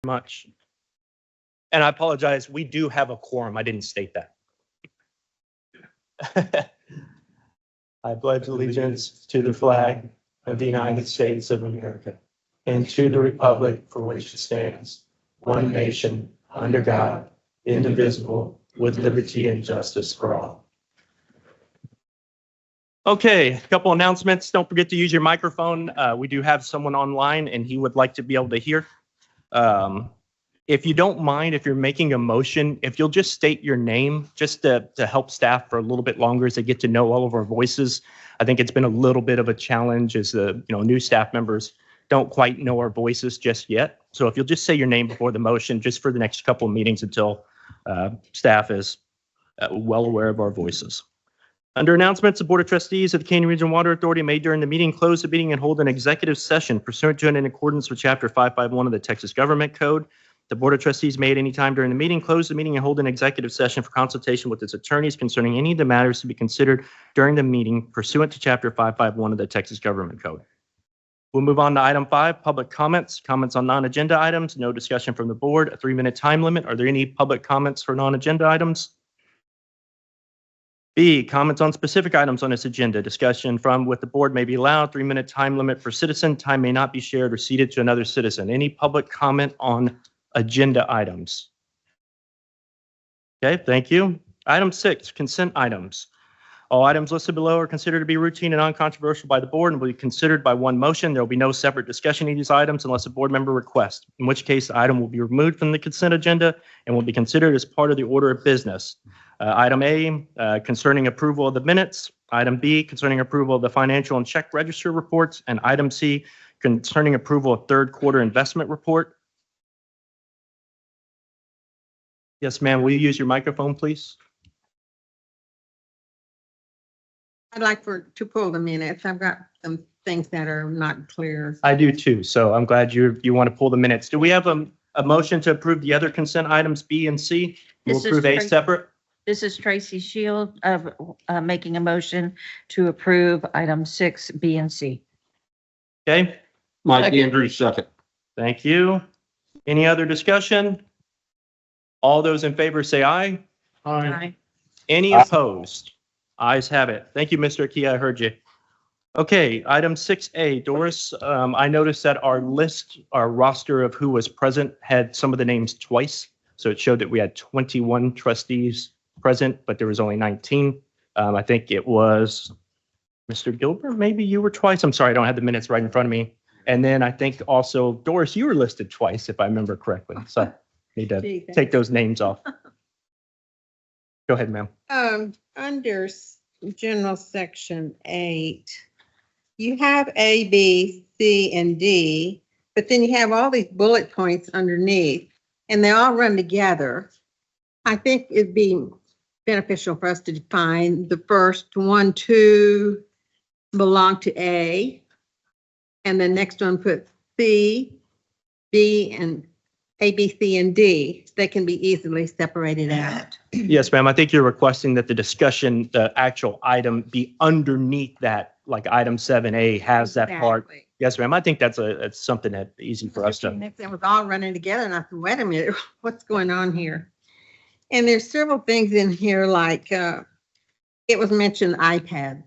Much. And I apologize, we do have a quorum. I didn't state that. I pledge allegiance to the flag of the United States of America and to the republic for which it stands, one nation, under God, indivisible, with liberty and justice for all. Okay, a couple announcements. Don't forget to use your microphone. We do have someone online and he would like to be able to hear. If you don't mind, if you're making a motion, if you'll just state your name, just to help staff for a little bit longer as they get to know all of our voices. I think it's been a little bit of a challenge as the new staff members don't quite know our voices just yet. So if you'll just say your name before the motion, just for the next couple of meetings until staff is well aware of our voices. Under announcements, the Board of Trustees of the Canyon Regional Water Authority may during the meeting close the meeting and hold an executive session pursuant to and in accordance with Chapter 551 of the Texas Government Code. The Board of Trustees may at any time during the meeting close the meeting and hold an executive session for consultation with its attorneys concerning any of the matters to be considered during the meeting pursuant to Chapter 551 of the Texas Government Code. We'll move on to item 5, public comments. Comments on non-agenda items. No discussion from the board. A 3-minute time limit. Are there any public comments for non-agenda items? B, comments on specific items on this agenda. Discussion from with the board may be allowed. 3-minute time limit for citizen. Time may not be shared or ceded to another citizen. Any public comment on agenda items? Okay, thank you. Item 6, consent items. All items listed below are considered to be routine and non-controversial by the board and will be considered by one motion. There will be no separate discussion of these items unless a board member requests, in which case the item will be removed from the consent agenda and will be considered as part of the order of business. Item A, concerning approval of the minutes. Item B, concerning approval of the financial and check register reports. And item C, concerning approval of third quarter investment report. Yes, ma'am. Will you use your microphone, please? I'd like to pull the minutes. I've got some things that are not clear. I do too. So I'm glad you want to pull the minutes. Do we have a motion to approve the other consent items B and C? We'll approve A separate. This is Tracy Shield of making a motion to approve item 6, B and C. Okay. Mike Andrews, second. Thank you. Any other discussion? All those in favor say aye. Aye. Any opposed? Ayes have it. Thank you, Mr. Akia. I heard you. Okay, item 6A, Doris, I noticed that our roster of who was present had some of the names twice. So it showed that we had 21 trustees present, but there was only 19. I think it was Mr. Gilbert, maybe you were twice. I'm sorry, I don't have the minutes right in front of me. And then I think also, Doris, you were listed twice, if I remember correctly. So I need to take those names off. Go ahead, ma'am. Under general section 8, you have A, B, C, and D, but then you have all these bullet points underneath, and they all run together. I think it'd be beneficial for us to define the first 1, 2 belong to A, and the next one put C, B, and A, B, C, and D. They can be easily separated out. Yes, ma'am. I think you're requesting that the discussion, the actual item be underneath that, like item 7A has that part. Exactly. Yes, ma'am. I think that's something that's easy for us to. It was all running together, and I said, wait a minute, what's going on here? And there's several things in here, like it was mentioned iPad.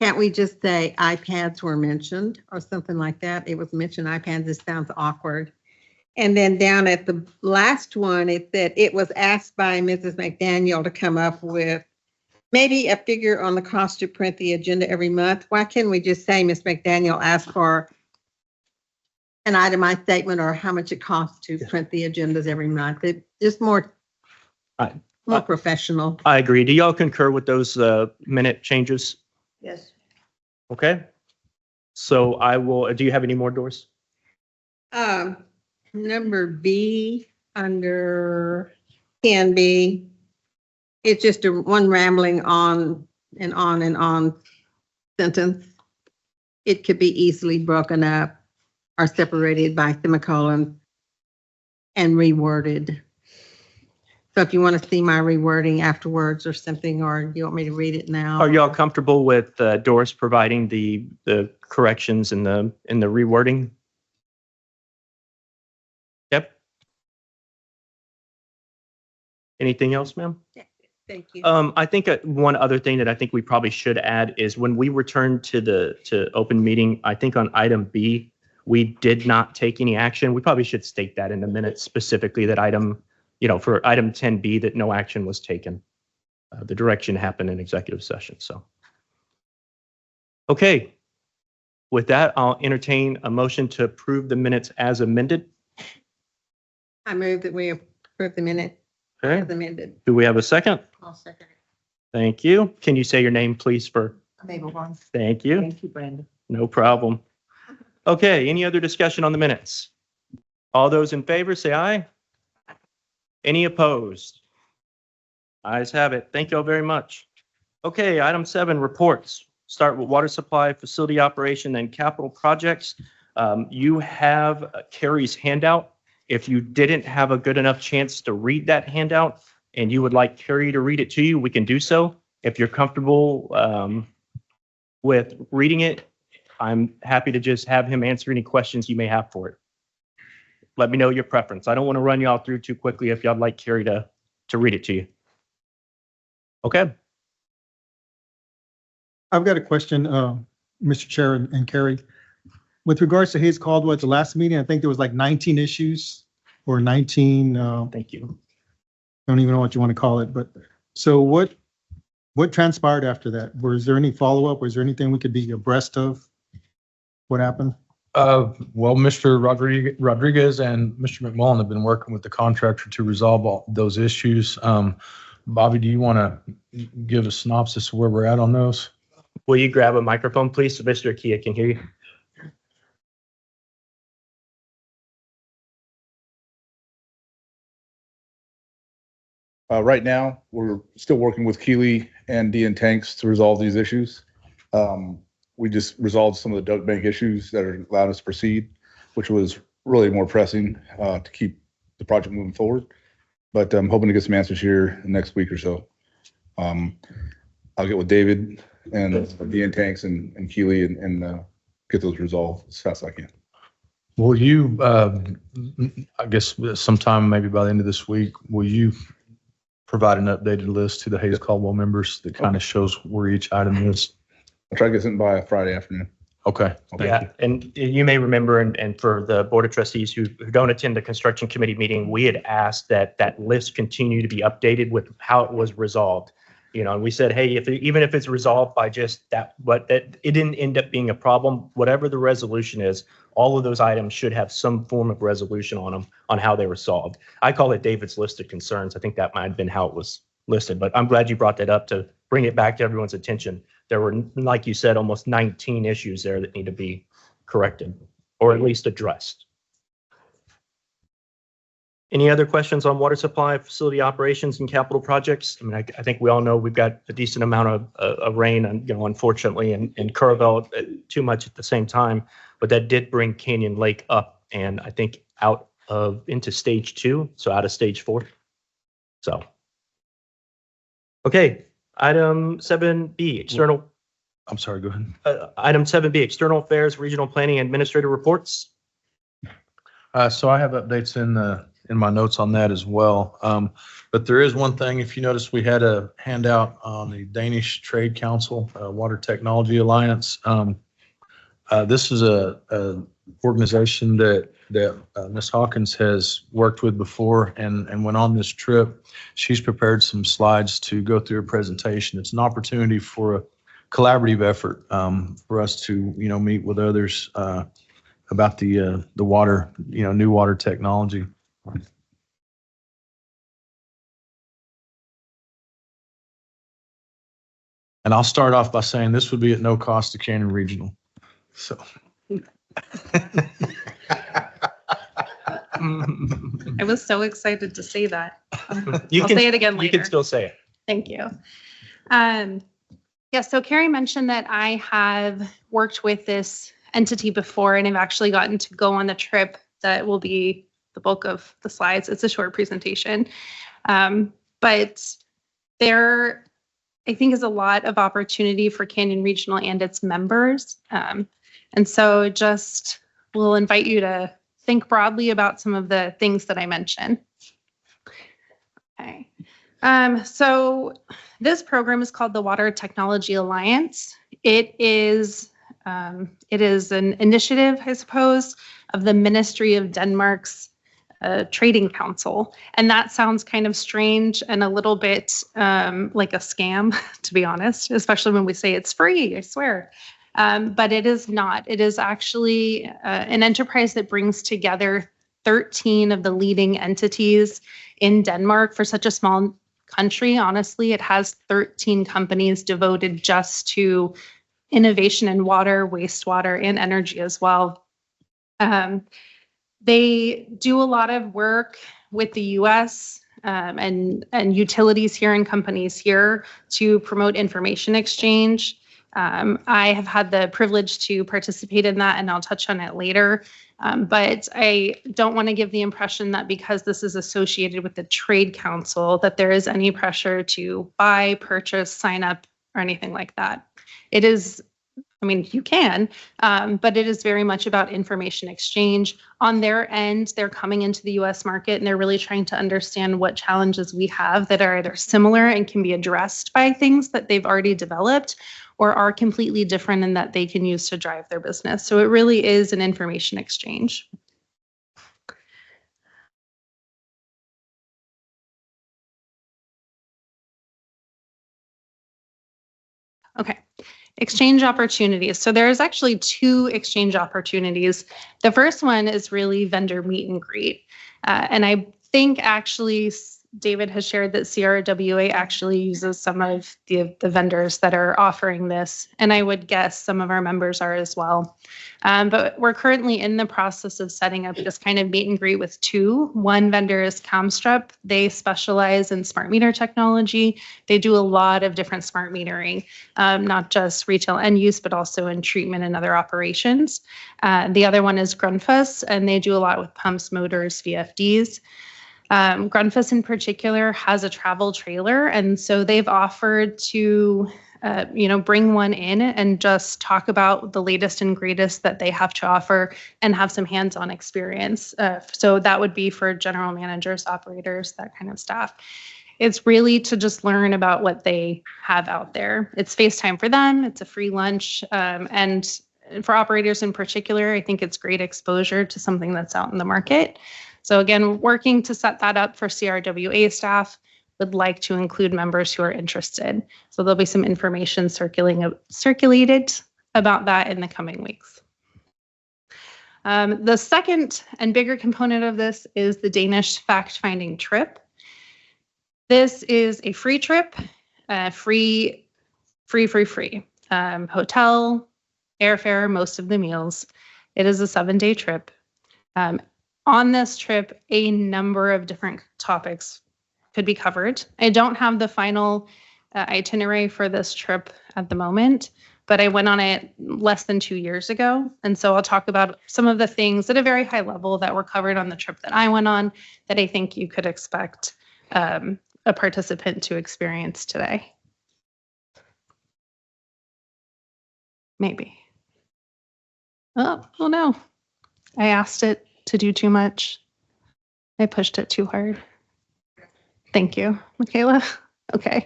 Can't we just say iPads were mentioned or something like that? It was mentioned iPads. This sounds awkward. And then down at the last one, it said it was asked by Mrs. McDaniel to come up with maybe a figure on the cost to print the agenda every month. Why can't we just say Ms. McDaniel asked for an itemized statement or how much it costs to print the agendas every month? It's just more professional. I agree. Do y'all concur with those minute changes? Yes. Okay. So I will, do you have any more, Doris? Number B under 10B, it's just one rambling on and on and on sentence. It could be easily broken up or separated by semicolons and reworded. So if you want to see my rewording afterwards or something, or you want me to read it now. Are y'all comfortable with Doris providing the corrections in the rewording? Anything else, ma'am? Thank you. I think one other thing that I think we probably should add is when we return to open meeting, I think on item B, we did not take any action. We probably should state that in the minutes specifically that item, for item 10B, that no action was taken. The direction happened in executive session, so. Okay. With that, I'll entertain a motion to approve the minutes as amended. I move that we approve the minute Okay. as amended. Do we have a second? I'll second it. Thank you. Can you say your name, please, for, Mabel Vaughn. thank you. Thank you, Brandon. No problem. Okay, any other discussion on the minutes? All those in favor, say aye. Any opposed? Ayes have it. Thank you all very much. Okay, item 7, reports. Start with water supply, facility operation, and capital projects. You have Carrie's handout. If you didn't have a good enough chance to read that handout and you would like Carrie to read it to you, we can do so. If you're comfortable with reading it, I'm happy to just have him answer any questions you may have for it. Let me know your preference. I don't want to run y'all through too quickly if y'all like Carrie to read it to you. Okay. I've got a question, Mr. Chair and Carrie. With regards to Hayes Caldwell at the last meeting, I think there was like 19 issues or 19, Thank you. I don't even know what you want to call it, but so what transpired after that? Was there any follow-up? Was there anything we could be abreast of? What happened? Well, Mr. Rodriguez and Mr. McMullen have been working with the contractor to resolve all those issues. Bobby, do you want to give a synopsis of where we're at on those? Will you grab a microphone, please, so Mr. Akia can hear you? Right now, we're still working with Keeley and D and Tanks to resolve these issues. We just resolved some of the duct bank issues that are allowed us to proceed, which was really more pressing to keep the project moving forward. But I'm hoping to get some answers here next week or so. I'll get with David and D and Tanks and Keeley and get those resolved as fast as I can. Will you, I guess sometime maybe by the end of this week, will you provide an updated list to the Hayes Caldwell members that kind of shows where each item is? I'll try to get something by Friday afternoon. Okay. Yeah, and you may remember, and for the Board of Trustees who don't attend the construction committee meeting, we had asked that list continue to be updated with how it was resolved. And we said, hey, even if it's resolved by just that, but that it didn't end up being a problem, whatever the resolution is, all of those items should have some form of resolution on them on how they were solved. I call it David's list of concerns. I think that might have been how it was listed, but I'm glad you brought that up to bring it back to everyone's attention. There were, like you said, almost 19 issues there that need to be corrected or at least addressed. Any other questions on water supply, facility operations, and capital projects? I mean, I think we all know we've got a decent amount of rain, and unfortunately, in Kerrville, too much at the same time. But that did bring Canyon Lake up, and I think into stage 2, so out of stage 4. So, okay, item 7B, external. I'm sorry, go ahead. Item 7B, external affairs, regional planning, administrative reports. So I have updates in my notes on that as well. But there is one thing, if you notice, we had a handout on the Danish Trade Council, Water Technology Alliance. This is a organization that Ms. Hawkins has worked with before and went on this trip. She's prepared some slides to go through a presentation. It's an opportunity for a collaborative effort for us to, meet with others about the water, new water technology. And I'll start off by saying this would be at no cost to Canyon Regional. So. I was so excited to say that. You I'll can say it again You later. can still say it. Thank you. Yeah, so Carrie mentioned that I have worked with this entity before and I've actually gotten to go on the trip that will be the bulk of the slides. It's a short presentation. But there, I think, is a lot of opportunity for Canyon Regional and its members. And so just we'll invite you to think broadly about some of the things that I mentioned. Okay. So this program is called the Water Technology Alliance. It is an initiative, I suppose, of the Ministry of Denmark's Trading Council. And that sounds kind of strange and a little bit like a scam, to be honest, especially when we say it's free, I swear. But it is not. It is actually an enterprise that brings together 13 of the leading entities in Denmark. For such a small country, honestly, it has 13 companies devoted just to innovation in water, wastewater, and energy as well. They do a lot of work with the US and utilities here and companies here to promote information exchange. I have had the privilege to participate in that, and I'll touch on it later. But I don't want to give the impression that because this is associated with the Trade Council, that there is any pressure to buy, purchase, sign up, or anything like that. It is, I mean, you can, but it is very much about information exchange. On their end, they're coming into the US market and they're really trying to understand what challenges we have that are either similar and can be addressed by things that they've already developed, or are completely different and that they can use to drive their business. So it really is an information exchange. Okay, exchange opportunities. So there's actually 2 exchange opportunities. The first one is really vendor meet and greet. And I think actually David has shared that CRWA actually uses some of the vendors that are offering this, and I would guess some of our members are as well. But we're currently in the process of setting up this kind of meet and greet with 2. One vendor is Comstrup. They specialize in smart meter technology. They do a lot of different smart metering, not just retail end use, but also in treatment and other operations. The other one is Grundfos, and they do a lot with pumps, motors, VFDs. Grundfos in particular has a travel trailer, and so they've offered to, bring one in and just talk about the latest and greatest that they have to offer and have some hands-on experience. So that would be for general managers, operators, that kind of staff. It's really to just learn about what they have out there. It's face time for them. It's a free lunch, and for operators in particular, I think it's great exposure to something that's out in the market. So again, working to set that up for CRWA staff, would like to include members who are interested. So there'll be some information circulated about that in the coming weeks. The second and bigger component of this is the Danish fact-finding trip. This is a free trip, free. Hotel, airfare, most of the meals. It is a 7-day trip. On this trip, a number of different topics could be covered. I don't have the final itinerary for this trip at the moment, but I went on it less than 2 years ago. And so I'll talk about some of the things at a very high level that were covered on the trip that I went on that I think you could expect a participant to experience today. Maybe. Oh no. I asked it to do too much. I pushed it too hard. Thank you, Michaela. Okay.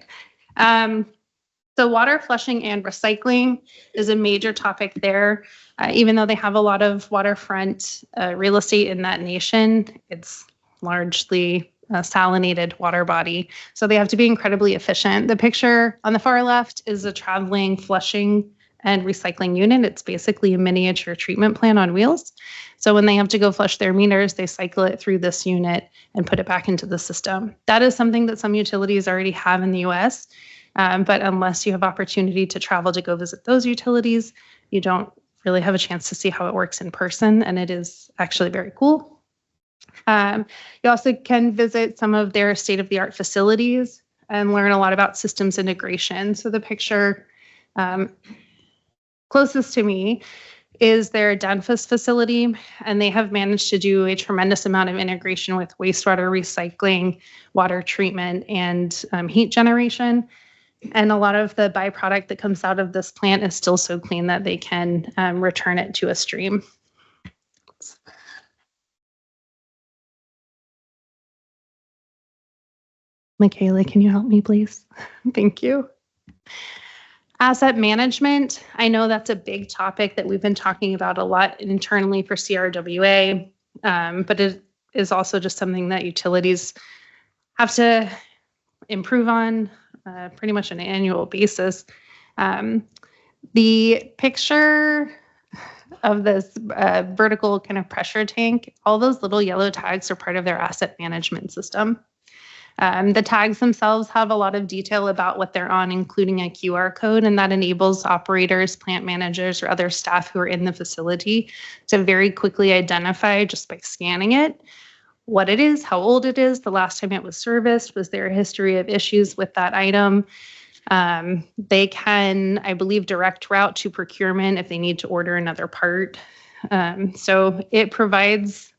So water flushing and recycling is a major topic there. Even though they have a lot of waterfront real estate in that nation, it's largely a salinated water body. So they have to be incredibly efficient. The picture on the far left is a traveling flushing and recycling unit. It's basically a miniature treatment plant on wheels. So when they have to go flush their meters, they cycle it through this unit and put it back into the system. That is something that some utilities already have in the US, but unless you have opportunity to travel to go visit those utilities, you don't really have a chance to see how it works in person, and it is actually very cool. You also can visit some of their state-of-the-art facilities and learn a lot about systems integration. So the picture closest to me is their Danfoss facility, and they have managed to do a tremendous amount of integration with wastewater recycling, water treatment, and heat generation. And a lot of the byproduct that comes out of this plant is still so clean that they can return it to a stream. Michaela, can you help me, please? Thank you. Asset management. I know that's a big topic that we've been talking about a lot internally for CRWA, but it is also just something that utilities have to improve on pretty much an annual basis. The picture of this vertical kind of pressure tank, all those little yellow tags are part of their asset management system. The tags themselves have a lot of detail about what they're on, including a QR code, and that enables operators, plant managers, or other staff who are in the facility to very quickly identify just by scanning it what it is, how old it is, the last time it was serviced, was there a history of issues with that item. They can, I believe, direct route to procurement if they need to order another part. So it provides,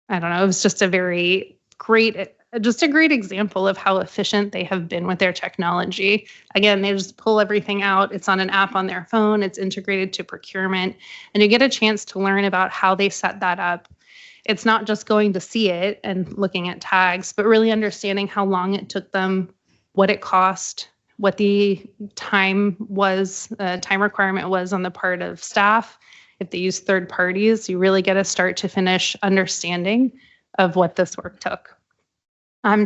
I don't know, it was just a very great, just a great example of how efficient they have been with their technology. Again, they just pull everything out. It's on an app on their phone. It's integrated to procurement, and you get a chance to learn about how they set that up. It's not just going to see it and looking at tags, but really understanding how long it took them, what it cost, what the time was, time requirement was on the part of staff. If they use third parties, you really get a start to finish understanding of what this work took.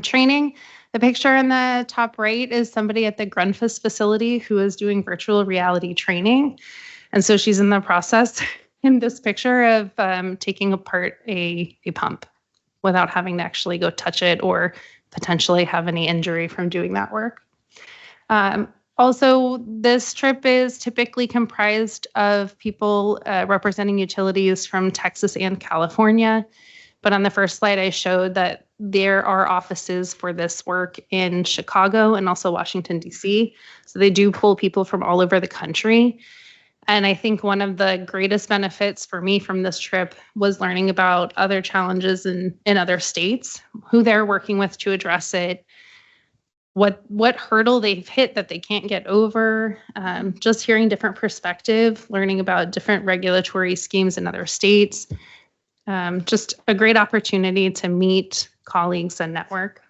Training. The picture in the top right is somebody at the Grunfus facility who is doing virtual reality training. And so she's in the process in this picture of taking apart a pump without having to actually go touch it or potentially have any injury from doing that work. Also, this trip is typically comprised of people representing utilities from Texas and California. But on the first slide, I showed that there are offices for this work in Chicago and also Washington, D.C. So they do pull people from all over the country. And I think one of the greatest benefits for me from this trip was learning about other challenges in other states, who they're working with to address it, what hurdle they've hit that they can't get over, just hearing different perspective, learning about different regulatory schemes in other states. Just a great opportunity to meet colleagues and network.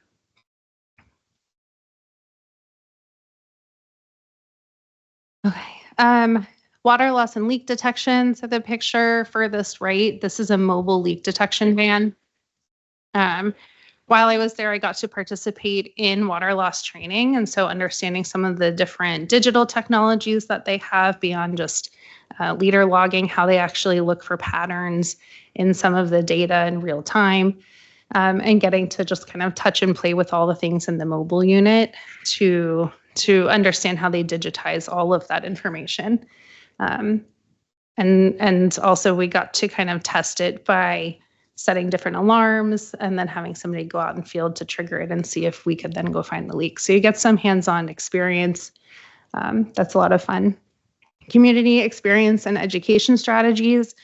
Okay. Water loss and leak detection. So the picture furthest right, this is a mobile leak detection van. While I was there, I got to participate in water loss training. And so understanding some of the different digital technologies that they have beyond just leader logging, how they actually look for patterns in some of the data in real time, and getting to just kind of touch and play with all the things in the mobile unit to understand how they digitize all of that information. And also we got to kind of test it by setting different alarms and then having somebody go out in field to trigger it and see if we could then go find the leak. So you get some hands-on experience. That's a lot of fun. Community experience and education strategies.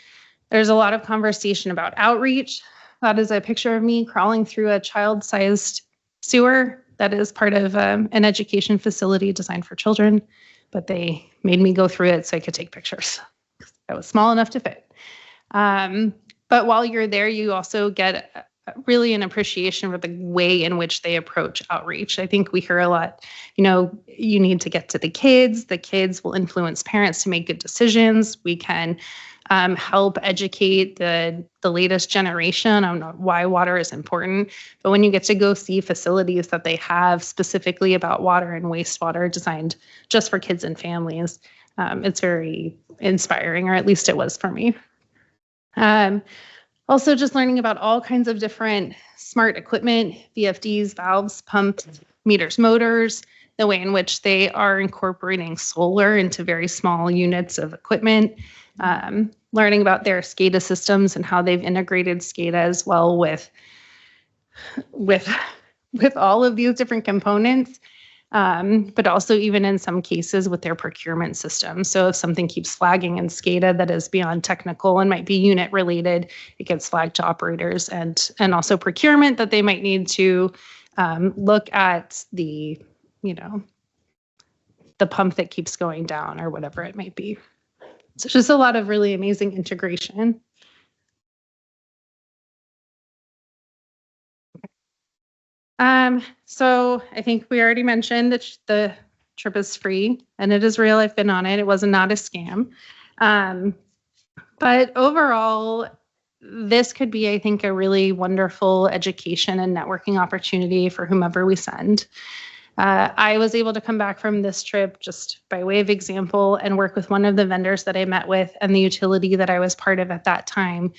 There's a lot of conversation about outreach. That is a picture of me crawling through a child-sized sewer that is part of an education facility designed for children, but they made me go through it so I could take pictures. I was small enough to fit. But while you're there, you also get really an appreciation for the way in which they approach outreach. I think we hear a lot, you need to get to the kids. The kids will influence parents to make good decisions. We can help educate the latest generation on why water is important. But when you get to go see facilities that they have specifically about water and wastewater designed just for kids and families, it's very inspiring, or at least it was for me. Also just learning about all kinds of different smart equipment, VFDs, valves, pumps, meters, motors, the way in which they are incorporating solar into very small units of equipment, learning about their SCADA systems and how they've integrated SCADA as well with all of these different components. But also even in some cases with their procurement system. So if something keeps flagging in SCADA that is beyond technical and might be unit related, it gets flagged to operators and also procurement that they might need to look at the pump that keeps going down or whatever it might be. So just a lot of really amazing integration. So I think we already mentioned that the trip is free and it is real. I've been on it. It was not a scam. But overall, this could be, I think, a really wonderful education and networking opportunity for whomever we send. I was able to come back from this trip just by way of example and work with one of the vendors that I met with and the utility that I was part of at that time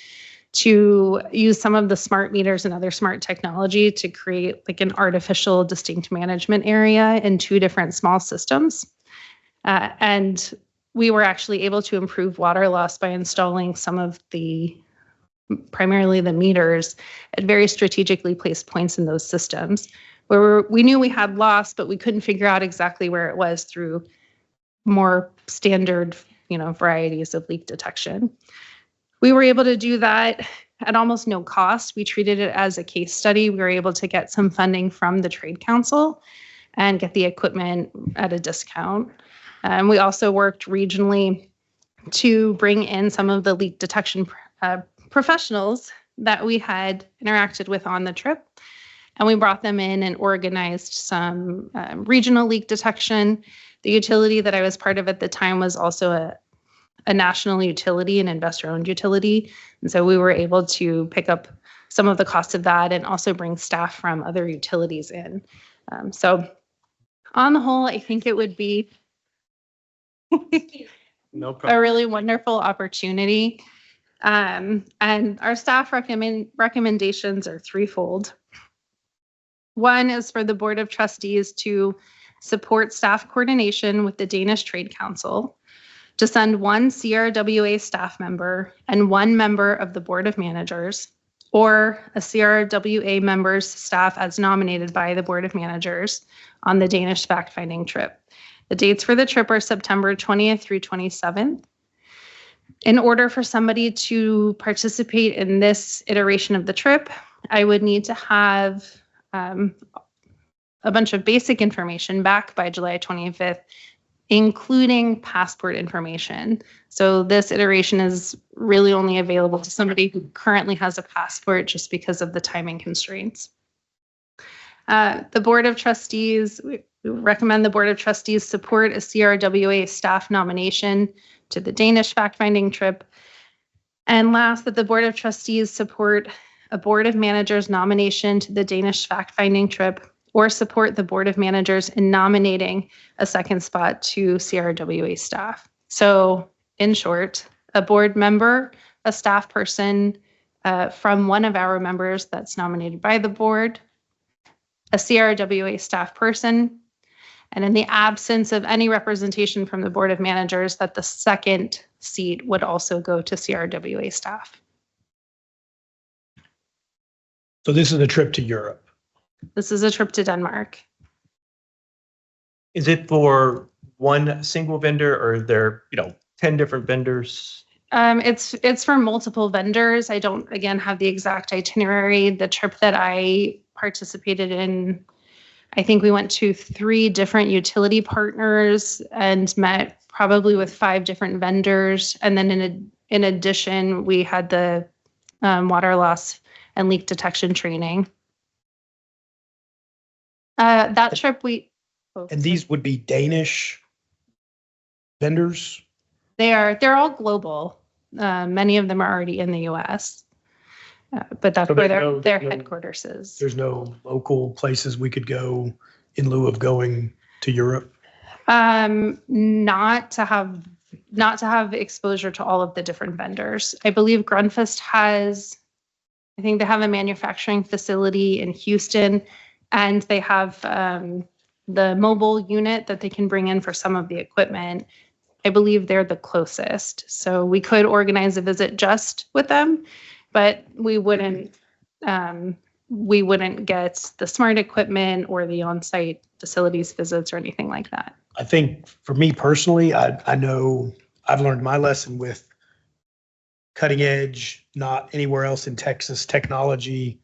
to use some of the smart meters and other smart technology to create like an artificial distinct management area in 2 different small systems. And we were actually able to improve water loss by installing some of primarily the meters at very strategically placed points in those systems where we knew we had loss, but we couldn't figure out exactly where it was through more standard, varieties of leak detection. We were able to do that at almost no cost. We treated it as a case study. We were able to get some funding from the Trade Council and get the equipment at a discount. We also worked regionally to bring in some of the leak detection professionals that we had interacted with on the trip. And we brought them in and organized some regional leak detection. The utility that I was part of at the time was also a national utility, an investor-owned utility. And so we were able to pick up some of the cost of that and also bring staff from other utilities in. So on the whole, I think it would be No a problem. really wonderful opportunity. And our staff recommendations are threefold. One is for the Board of Trustees to support staff coordination with the Danish Trade Council, to send 1 CRWA staff member and 1 member of the Board of Managers, or a CRWA member's staff as nominated by the Board of Managers on the Danish fact-finding trip. The dates for the trip are September 20th through 27th. In order for somebody to participate in this iteration of the trip, I would need to have a bunch of basic information back by July 25th, including passport information. So this iteration is really only available to somebody who currently has a passport just because of the timing constraints. The Board of Trustees, we recommend the Board of Trustees support a CRWA staff nomination to the Danish fact-finding trip. And last, that the Board of Trustees support a Board of Managers nomination to the Danish fact-finding trip, or support the Board of Managers in nominating a second spot to CRWA staff. So in short, a board member, a staff person from one of our members that's nominated by the board, a CRWA staff person, and in the absence of any representation from the Board of Managers, that the second seat would also go to CRWA staff. So this is a trip to Europe. This is a trip to Denmark. Is it for one single vendor or are there, 10 different vendors? It's for multiple vendors. I don't, again, have the exact itinerary. The trip that I participated in, I think we went to 3 different utility partners and met probably with 5 different vendors. And then in addition, we had the water loss and leak detection training. That trip And these would be Danish vendors? they're all global. Many of them are already in the US. But that's So where there's their no- headquarters is. There's no local places we could go in lieu of going to Europe? Not to have exposure to all of the different vendors. I believe Grunfist I think they have a manufacturing facility in Houston, and they have the mobile unit that they can bring in for some of the equipment. I believe they're the closest. So we could organize a visit just with them, but we wouldn't get the smart equipment or the on-site facilities visits or anything like that. I think for me personally, I know I've learned my lesson with cutting edge, not anywhere else in Texas technology,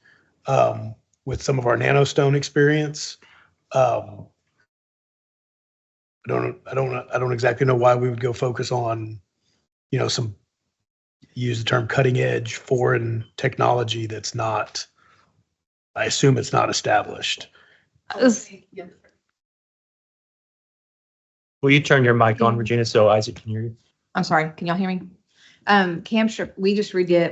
with some of our nanostone experience. I don't exactly know why we would go focus on, use the term cutting edge foreign technology that's not I assume it's not established. Will you turn your mic on, Regina, so Isaac can hear you? I'm sorry, can y'all hear me? Camstrip, we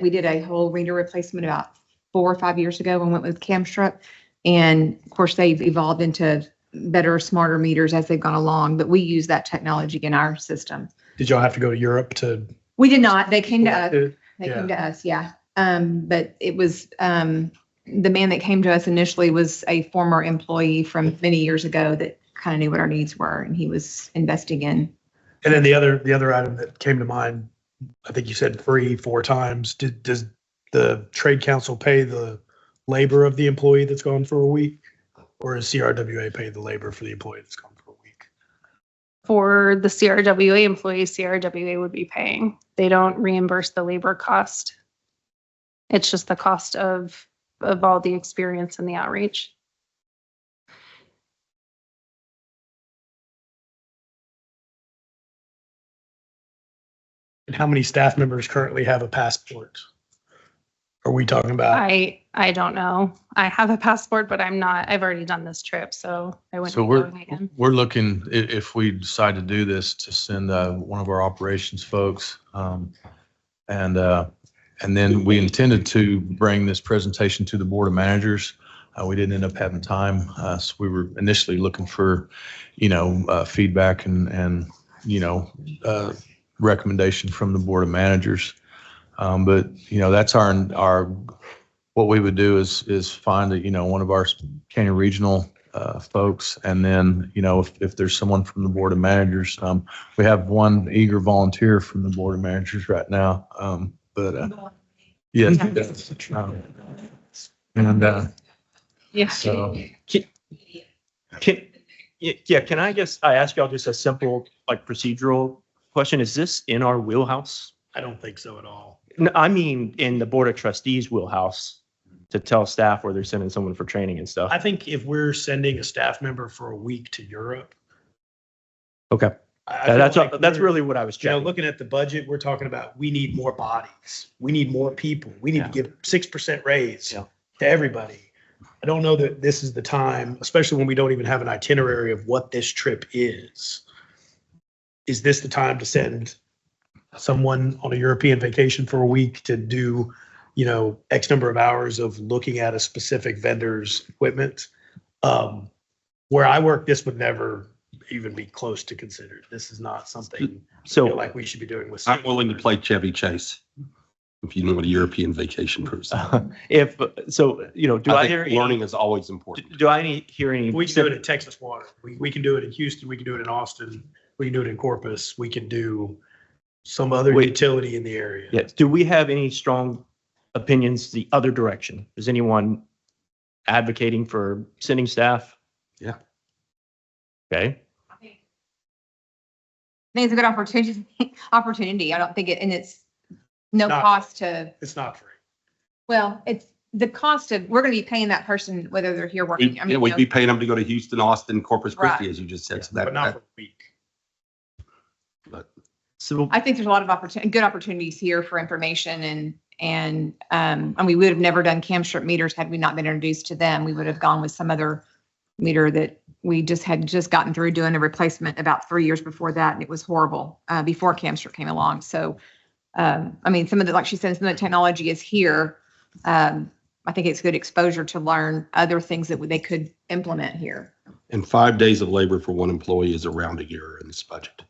did a whole reader replacement about 4 or 5 years ago and went with Camstrip. And of course, they've evolved into better, smarter meters as they've gone along, but we use that technology in our system. Did y'all have to go to Europe to? We did not, they came to us. They Yeah. came to us, yeah. But it was, the man that came to us initially was a former employee from many years ago that kind of knew what our needs were, and he was investing in. And then the other item that came to mind, I think you said free 4 times. Does the trade council pay the labor of the employee that's gone for a week? Or is CRWA pay the labor for the employee that's gone for a week? For the CRWA employees, CRWA would be paying. They don't reimburse the labor cost. It's just the cost of all the experience and the outreach. And how many staff members currently have a passport? Are we talking about? I don't know. I have a passport, but I've already done this trip, so I wouldn't So be we're, going again. we're looking, if we decide to do this, to send one of our operations folks. And then we intended to bring this presentation to the Board of Managers. We didn't end up having time. So we were initially looking for, feedback and recommendation from the Board of Managers. But that's our what we would do is find one of our Canyon Regional folks, and then if there's someone from the Board of Managers, we have one eager volunteer from the Board of Managers right now. Yes, it does. Yeah. So Can I ask y'all just a simple, like, procedural question? Is this in our wheelhouse? I don't think so at all. No, I mean, in the Board of Trustees wheelhouse, to tell staff where they're sending someone for training and stuff. I think if we're sending a staff member for a week to Europe. Okay. I feel That's like that's we're- really what I was checking. Looking at the budget, we're talking about, we need more bodies. We need more people. We need to give 6% raise Yeah. to everybody. I don't know that this is the time, especially when we don't even have an itinerary of what this trip is. Is this the time to send someone on a European vacation for a week to do, X number of hours of looking at a specific vendor's equipment? Where I work, this would never even be close to considered. This is not something I feel So like we should be doing with. I'm willing to play Chevy Chase. If you know what a European vacation cruise. do I hear think learning is always important. do I hear any? We can do it in Texas water. We can do it in Houston. We can do it in Austin. We can do it in Corpus. We can do some other Wait. utility in the area. Yes. Do we have any strong opinions the other direction? Is anyone advocating for sending staff? Yeah. Okay. I think it's a good opportunity. I don't think it, and it's no Not- cost to, It's not free. well, it's the cost of, we're going to be paying that person whether they're here working. I mean, We'd be paying them to go to Houston, Austin, Corpus Christi, Right. as you just said. So But not for a week. So I think there's a lot of good opportunities here for information and we would have never done Camstrip meters had we not been introduced to them. We would have gone with some other meter that we had gotten through doing a replacement about 3 years before that. And it was horrible, before Camstrip came along. So, some of the, like she said, some of the technology is here. I think it's good exposure to learn other things that they could implement here. And 5 days of labor for one employee is a rounding error in this budget.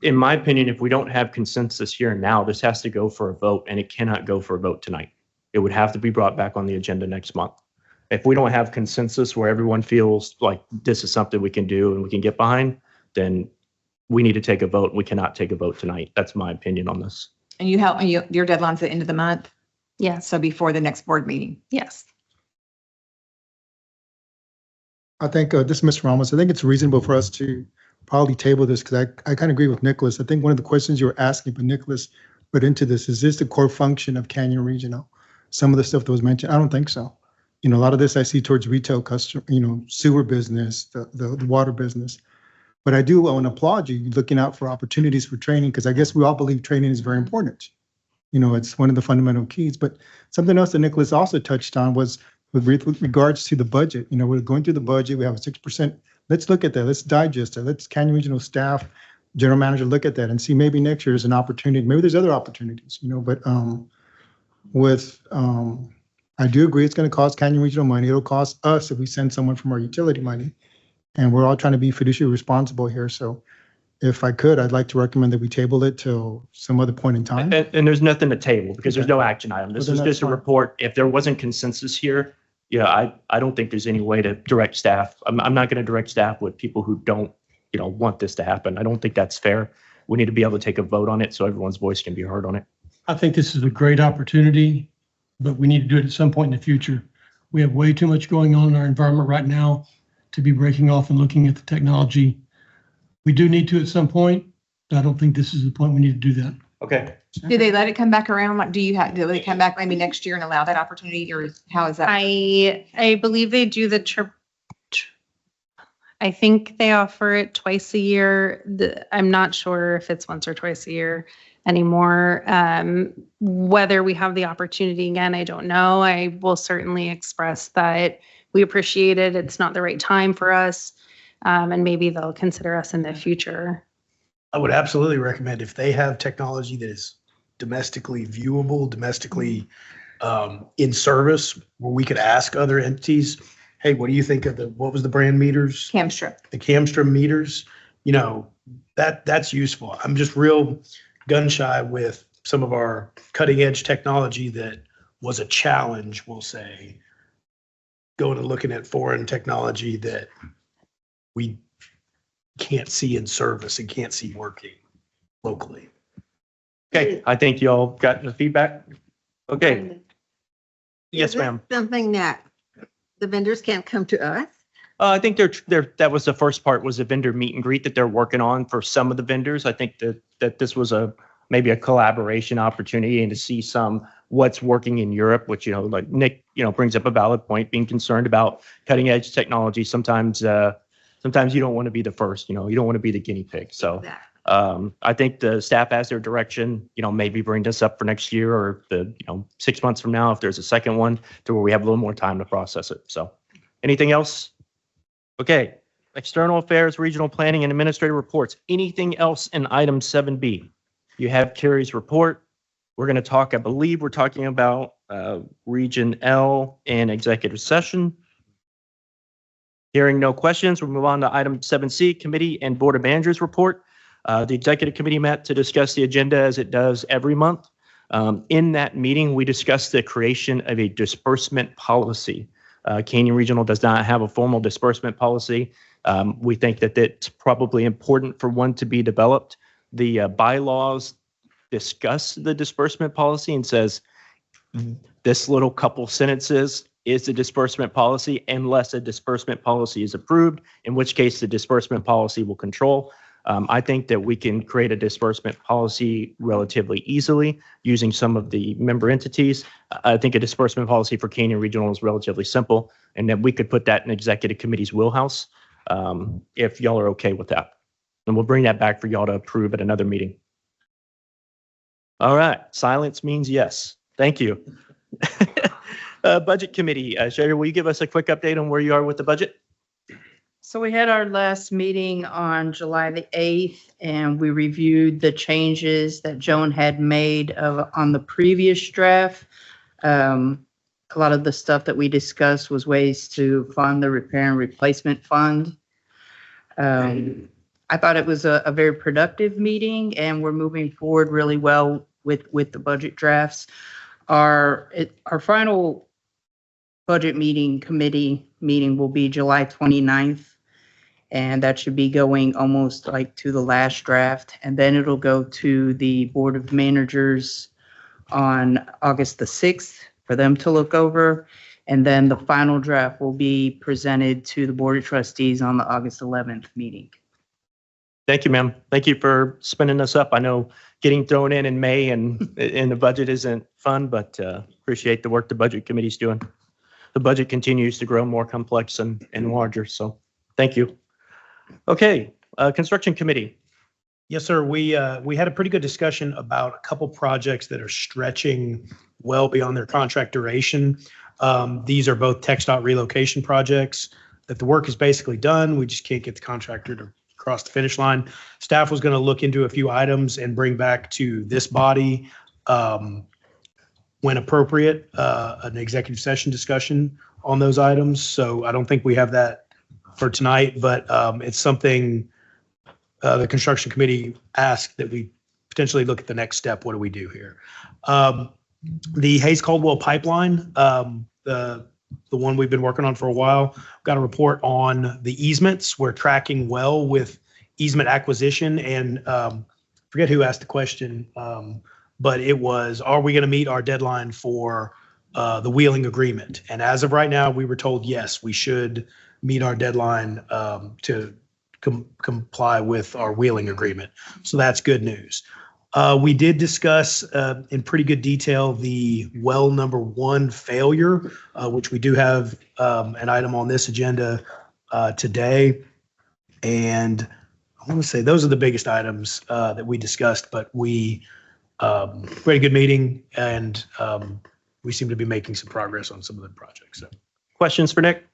in my opinion, if we don't have consensus here and now, this has to go for a vote, and it cannot go for a vote tonight. It would have to be brought back on the agenda next month. If we don't have consensus where everyone feels like this is something we can do and we can get behind, then we need to take a vote. We cannot take a vote tonight. That's my opinion on this. And your deadline's at the end of the month, Yes. so before the next board meeting. Yes. I think, this is Mr. Ramos, I think it's reasonable for us to probably table this, because I kind of agree with Nicholas. I think one of the questions you were asking, but Nicholas put into this, is this the core function of Canyon Regional? Some of the stuff that was mentioned, I don't think so. A lot of this I see towards retail customer, sewer business, the water business. But I do want to applaud you looking out for opportunities for training, because I guess we all believe training is very important. It's one of the fundamental keys. But something else that Nicholas also touched on was with regards to the budget. We're going through the budget. We have a 6%. Let's look at that. Let's digest it. Let's Canyon Regional staff, general manager, look at that and see maybe next year is an opportunity. Maybe there's other opportunities, but I do agree it's going to cost Canyon Regional money. It'll cost us if we send someone from our utility money. And we're all trying to be fiduciary responsible here. So if I could, I'd like to recommend that we table it till some other point in time. And there's nothing to table because there's no action item. This Well, is then that's just a fine. report. If there wasn't consensus here, I don't think there's any way to direct staff. I'm not going to direct staff with people who don't, want this to happen. I don't think that's fair. We need to be able to take a vote on it so everyone's voice can be heard on it. I think this is a great opportunity, but we need to do it at some point in the future. We have way too much going on in our environment right now to be breaking off and looking at the technology. We do need to at some point, but I don't think this is the point we need to do that. Okay. Do they let it come back around? Like, do they come back maybe next year and allow that opportunity, or how is that? I believe they do the trip. I think they offer it twice a year. I'm not sure if it's once or twice a year anymore. Whether we have the opportunity again, I don't know. I will certainly express that we appreciate it. It's not the right time for us. And maybe they'll consider us in the future. I would absolutely recommend if they have technology that is domestically viewable, domestically in service, where we could ask other entities, hey, what do you think of what was the brand meters? Camstrip. The Camstrip meters, that's useful. I'm just real gun shy with some of our cutting edge technology that was a challenge, we'll say, going and looking at foreign technology that we can't see in service and can't see working locally. Okay. I think y'all got the feedback. Okay. Yes, Is it ma'am. Something that the vendors can't come to us? I think that was the first part, was a vendor meet and greet that they're working on for some of the vendors. I think that this was maybe a collaboration opportunity and to see what's working in Europe, which, like Nick, brings up a valid point, being concerned about cutting edge technology. Sometimes you don't want to be the first, you don't want to be the guinea pig. So I think the staff has their direction, maybe bring this up for next year or 6 months from now, if there's a second one, to where we have a little more time to process it. So anything else? Okay. External affairs, regional planning and administrative reports. Anything else in item 7B? You have Carrie's report. We're going to talk, I believe we're talking about Region L in executive session. Hearing no questions, we'll move on to item 7C, committee and board of managers report. The executive committee met to discuss the agenda as it does every month. In that meeting, we discussed the creation of a disbursement policy. Canyon Regional does not have a formal disbursement policy. We think that it's probably important for one to be developed. The bylaws discuss the disbursement policy and says this little couple sentences is the disbursement policy unless a disbursement policy is approved, in which case the disbursement policy will control. I think that we can create a disbursement policy relatively easily using some of the member entities. I think a disbursement policy for Canyon Regional is relatively simple, and that we could put that in executive committee's wheelhouse if y'all are okay with that. And we'll bring that back for y'all to approve at another meeting. All right, silence means yes. Thank you. Budget committee, Sherry, will you give us a quick update on where you are with the budget? So we had our last meeting on July the 8th, and we reviewed the changes that Joan had made on the previous draft. A lot of the stuff that we discussed was ways to fund the repair and replacement fund. I thought it was a very productive meeting, and we're moving forward really well with the budget drafts. Our final budget committee meeting will be July 29th. And that should be going almost like to the last draft. And then it'll go to the Board of Managers on August the 6th for them to look over. And then the final draft will be presented to the Board of Trustees on the August 11th meeting. Thank you, ma'am. Thank you for spinning us up. I know getting thrown in May and the budget isn't fun, but appreciate the work the budget committee's doing. The budget continues to grow more complex and larger. So thank you. Okay, construction committee. Yes, sir. We had a pretty good discussion about a couple projects that are stretching well beyond their contract duration. These are both TxDOT relocation projects that the work is basically done. We just can't get the contractor to cross the finish line. Staff was going to look into a few items and bring back to this body, when appropriate, an executive session discussion on those items. So I don't think we have that for tonight, but it's something the construction committee asked that we potentially look at the next step. What do we do here? The Hayes Caldwell pipeline, the one we've been working on for a while, got a report on the easements. We're tracking well with easement acquisition, and forget who asked the question, but it was, are we going to meet our deadline for the wheeling agreement? And as of right now, we were told, yes, we should meet our deadline to comply with our wheeling agreement. So that's good news. We did discuss in pretty good detail the well number 1 failure, which we do have an item on this agenda today. And I want to say those are the biggest items that we discussed, but we had a good meeting, and we seem to be making some progress on some of the projects. So, questions for Nick?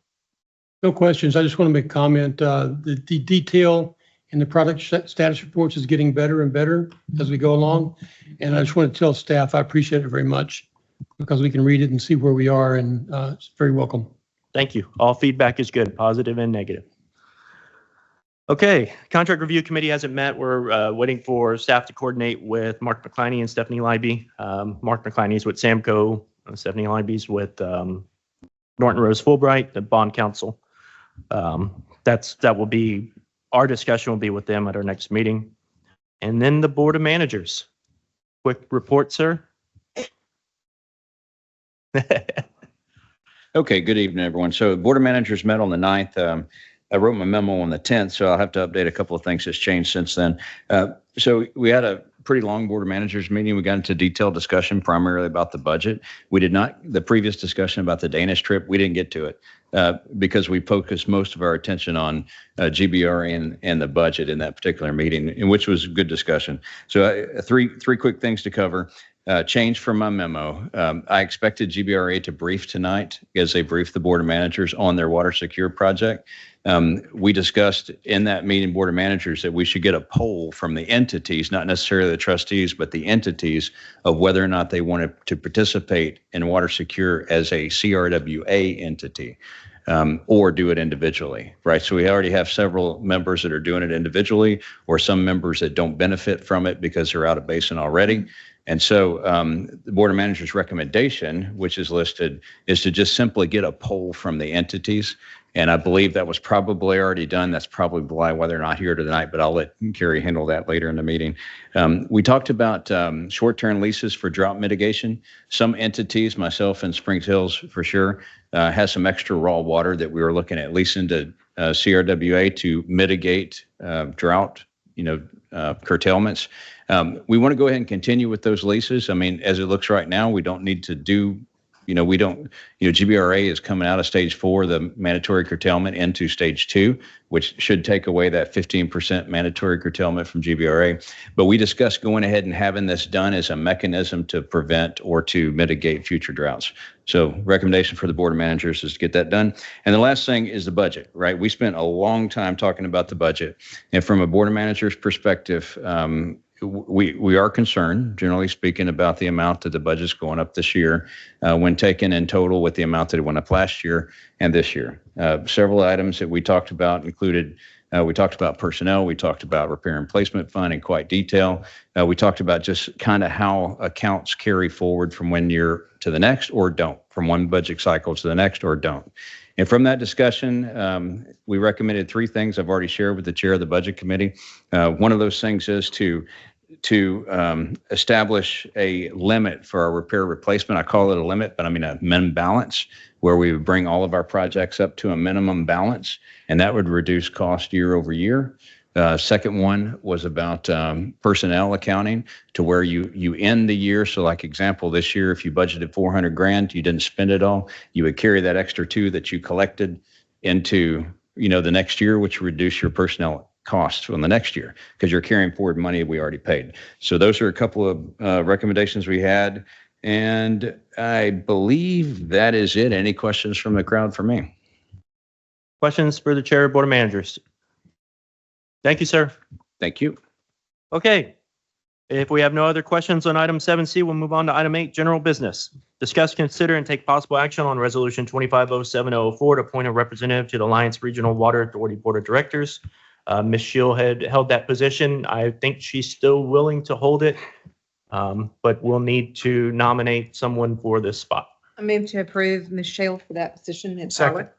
No questions. I just want to make a comment. The detail in the product status reports is getting better and better as we go along. And I just want to tell staff I appreciate it very much because we can read it and see where we are, and it's very welcome. Thank you. All feedback is good, positive and negative. Okay, contract review committee hasn't met. We're waiting for staff to coordinate with Mark McCliney and Stephanie Leiby. Mark McCliney is with Samco, Stephanie Leiby's with Norton Rose Fulbright, the bond counsel. That will be, our discussion will be with them at our next meeting. And then the board of managers. Quick report, sir. Okay, good evening, everyone. So board of managers met on the 9th. I wrote my memo on the 10th, so I'll have to update a couple of things that's changed since then. So we had a pretty long board of managers meeting. We got into detailed discussion primarily about the budget. We did not, the previous discussion about the Danish trip, we didn't get to it because we focused most of our attention on GBRA and the budget in that particular meeting, in which was a good discussion. So three quick things to cover. Change from my memo. I expected GBRA to brief tonight as they briefed the board of managers on their water secure project. We discussed in that meeting, board of managers, that we should get a poll from the entities, not necessarily the trustees, but the entities, of whether or not they wanted to participate in water secure as a CRWA entity. Or do it individually, right? So we already have several members that are doing it individually, or some members that don't benefit from it because they're out of basin already. And so the board of managers recommendation, which is listed, is to just simply get a poll from the entities. And I believe that was probably already done. That's probably why they're not here tonight, but I'll let Carrie handle that later in the meeting. We talked about short-term leases for drought mitigation. Some entities, myself and Springs Hills for sure, has some extra raw water that we were looking at leasing to CRWA to mitigate drought, curtailments. We want to go ahead and continue with those leases. I mean, as it looks right now, we don't need to do, GBRA is coming out of stage 4, the mandatory curtailment, into stage 2, which should take away that 15% mandatory curtailment from GBRA. But we discussed going ahead and having this done as a mechanism to prevent or to mitigate future droughts. So recommendation for the board of managers is to get that done. And the last thing is the budget, right? We spent a long time talking about the budget. And from a board of managers perspective, we are concerned, generally speaking, about the amount that the budget's going up this year when taken in total with the amount that it went up last year and this year. Several items that we talked about included, we talked about personnel, we talked about repair and placement fund in quite detail. We talked about just kind of how accounts carry forward from one year to the next or don't, from one budget cycle to the next or don't. And from that discussion, we recommended 3 things I've already shared with the chair of the budget committee. One of those things is to establish a limit for our repair replacement. I call it a limit, but I mean a min balance, where we would bring all of our projects up to a minimum balance, and that would reduce cost year over year. Second one was about personnel accounting, to where you end the year. So like example, this year, if you budgeted $400,000, you didn't spend it all, you would carry that extra $2 that you collected into the next year, which would reduce your personnel costs on the next year because you're carrying forward money we already paid. So those are a couple of recommendations we had. And I believe that is it. Any questions from the crowd for me? Questions for the Chair, Board of Managers? Thank you, sir. Thank you. Okay. If we have no other questions on item 7C, we'll move on to item 8, general business. Discuss, consider, and take possible action on resolution 250704 to appoint a representative to the Alliance Regional Water Authority Board of Directors. Ms. Shield had held that position. I think she's still willing to hold it, but we'll need to nominate someone for this spot. I move to approve Ms. Shale for that position in Second. Charlotte.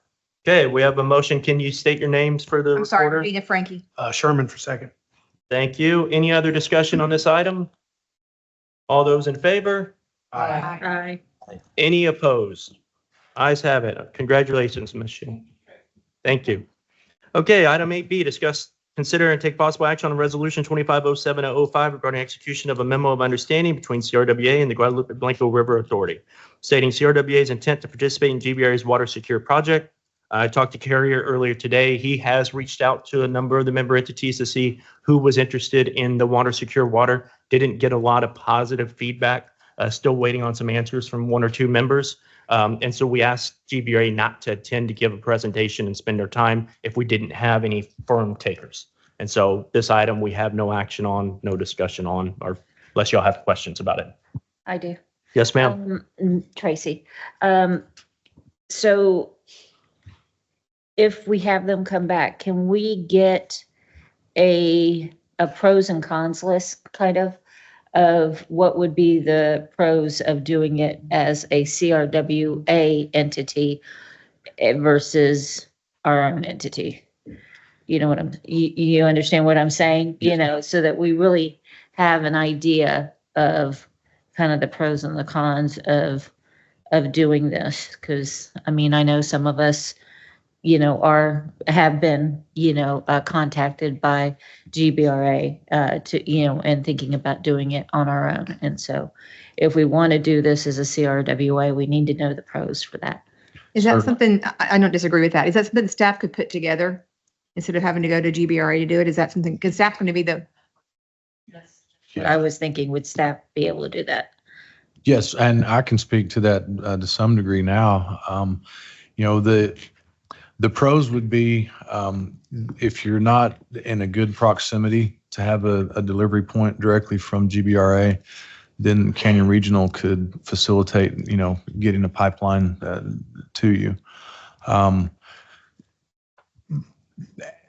Okay, we have a motion. Can you state your names for the I'm sorry, recorder? Regina Frankie. Sherman for second. Thank you. Any other discussion on this item? All those in favor? Aye. Any opposed? Ayes have it. Congratulations, Ms. Shield. Thank you. Okay, item 8B, discuss, consider, and take possible action on resolution 250705 regarding execution of a memo of understanding between CRWA and the Guadalupe Blanco River Authority, stating CRWA's intent to participate in GBRA's water secure project. I talked to Carrier earlier today. He has reached out to a number of the member entities to see who was interested in the water secure water. Didn't get a lot of positive feedback. Still waiting on some answers from 1 or 2 members. And so we asked GBRA not to attend to give a presentation and spend their time if we didn't have any firm takers. And so this item we have no action on, no discussion on, or unless y'all have questions about it. I do. Yes, ma'am. Tracy. So if we have them come back, can we get a pros and cons list kind of what would be the pros of doing it as a CRWA entity versus our own entity? You know what you understand what I'm saying? You know, so that we really have an idea of kind of the pros and the cons of doing this. Because I mean, I know some of us, you know, have been, you know, contacted by GBRA to, you know, and thinking about doing it on our own. And so if we want to do this as a CRWA, we need to know the pros for that. Is that something, I don't disagree with that. Is that something staff could put together instead of having to go to GBRA to do it? Is that something, because staff's going to be the. I was thinking, would staff be able to do that? Yes, and I can speak to that to some degree now. You know, the pros would be if you're not in a good proximity to have a delivery point directly from GBRA, then Canyon Regional could facilitate, you know, getting a pipeline to you.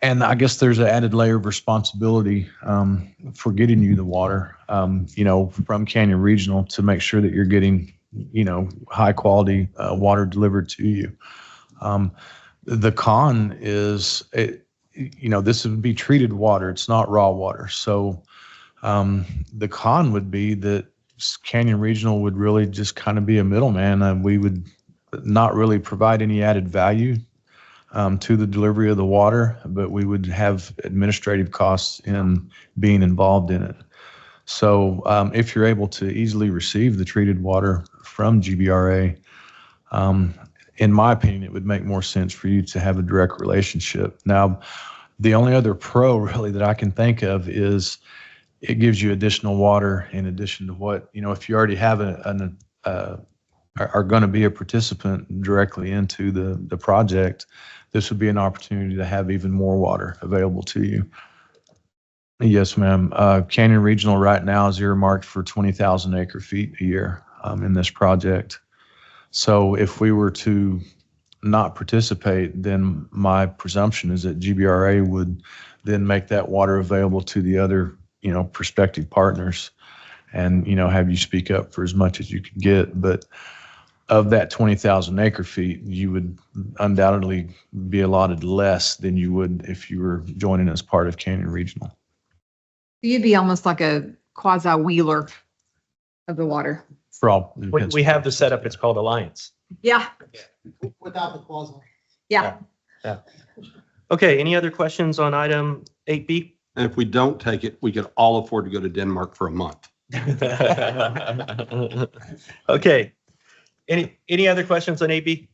And I guess there's an added layer of responsibility for getting you the water, you know, from Canyon Regional to make sure that you're getting, you know, high quality water delivered to you. The con is, you know, this would be treated water. It's not raw water. So the con would be that Canyon Regional would really just kind of be a middleman, and we would not really provide any added value to the delivery of the water, but we would have administrative costs in being involved in it. So if you're able to easily receive the treated water from GBRA, in my opinion, it would make more sense for you to have a direct relationship. Now, the only other pro really that I can think of is it gives you additional water in addition to what, you know, if you already have are going to be a participant directly into the project, this would be an opportunity to have even more water available to you. Yes, ma'am. Canyon Regional right now is earmarked for 20,000 acre feet a year in this project. So if we were to not participate, then my presumption is that GBRA would then make that water available to the other, you know, prospective partners and, you know, have you speak up for as much as you could get. But of that 20,000 acre feet, you would undoubtedly be allotted less than you would if you were joining as part of Canyon Regional. You'd be almost like a quasi wheeler of the water. For all. We have the setup. It's called Alliance. Yeah. Without the quasi. Yeah. Yeah. Okay, any other questions on item 8B? And if we don't take it, we could all afford to go to Denmark for a month. Okay. Any other questions on 8B?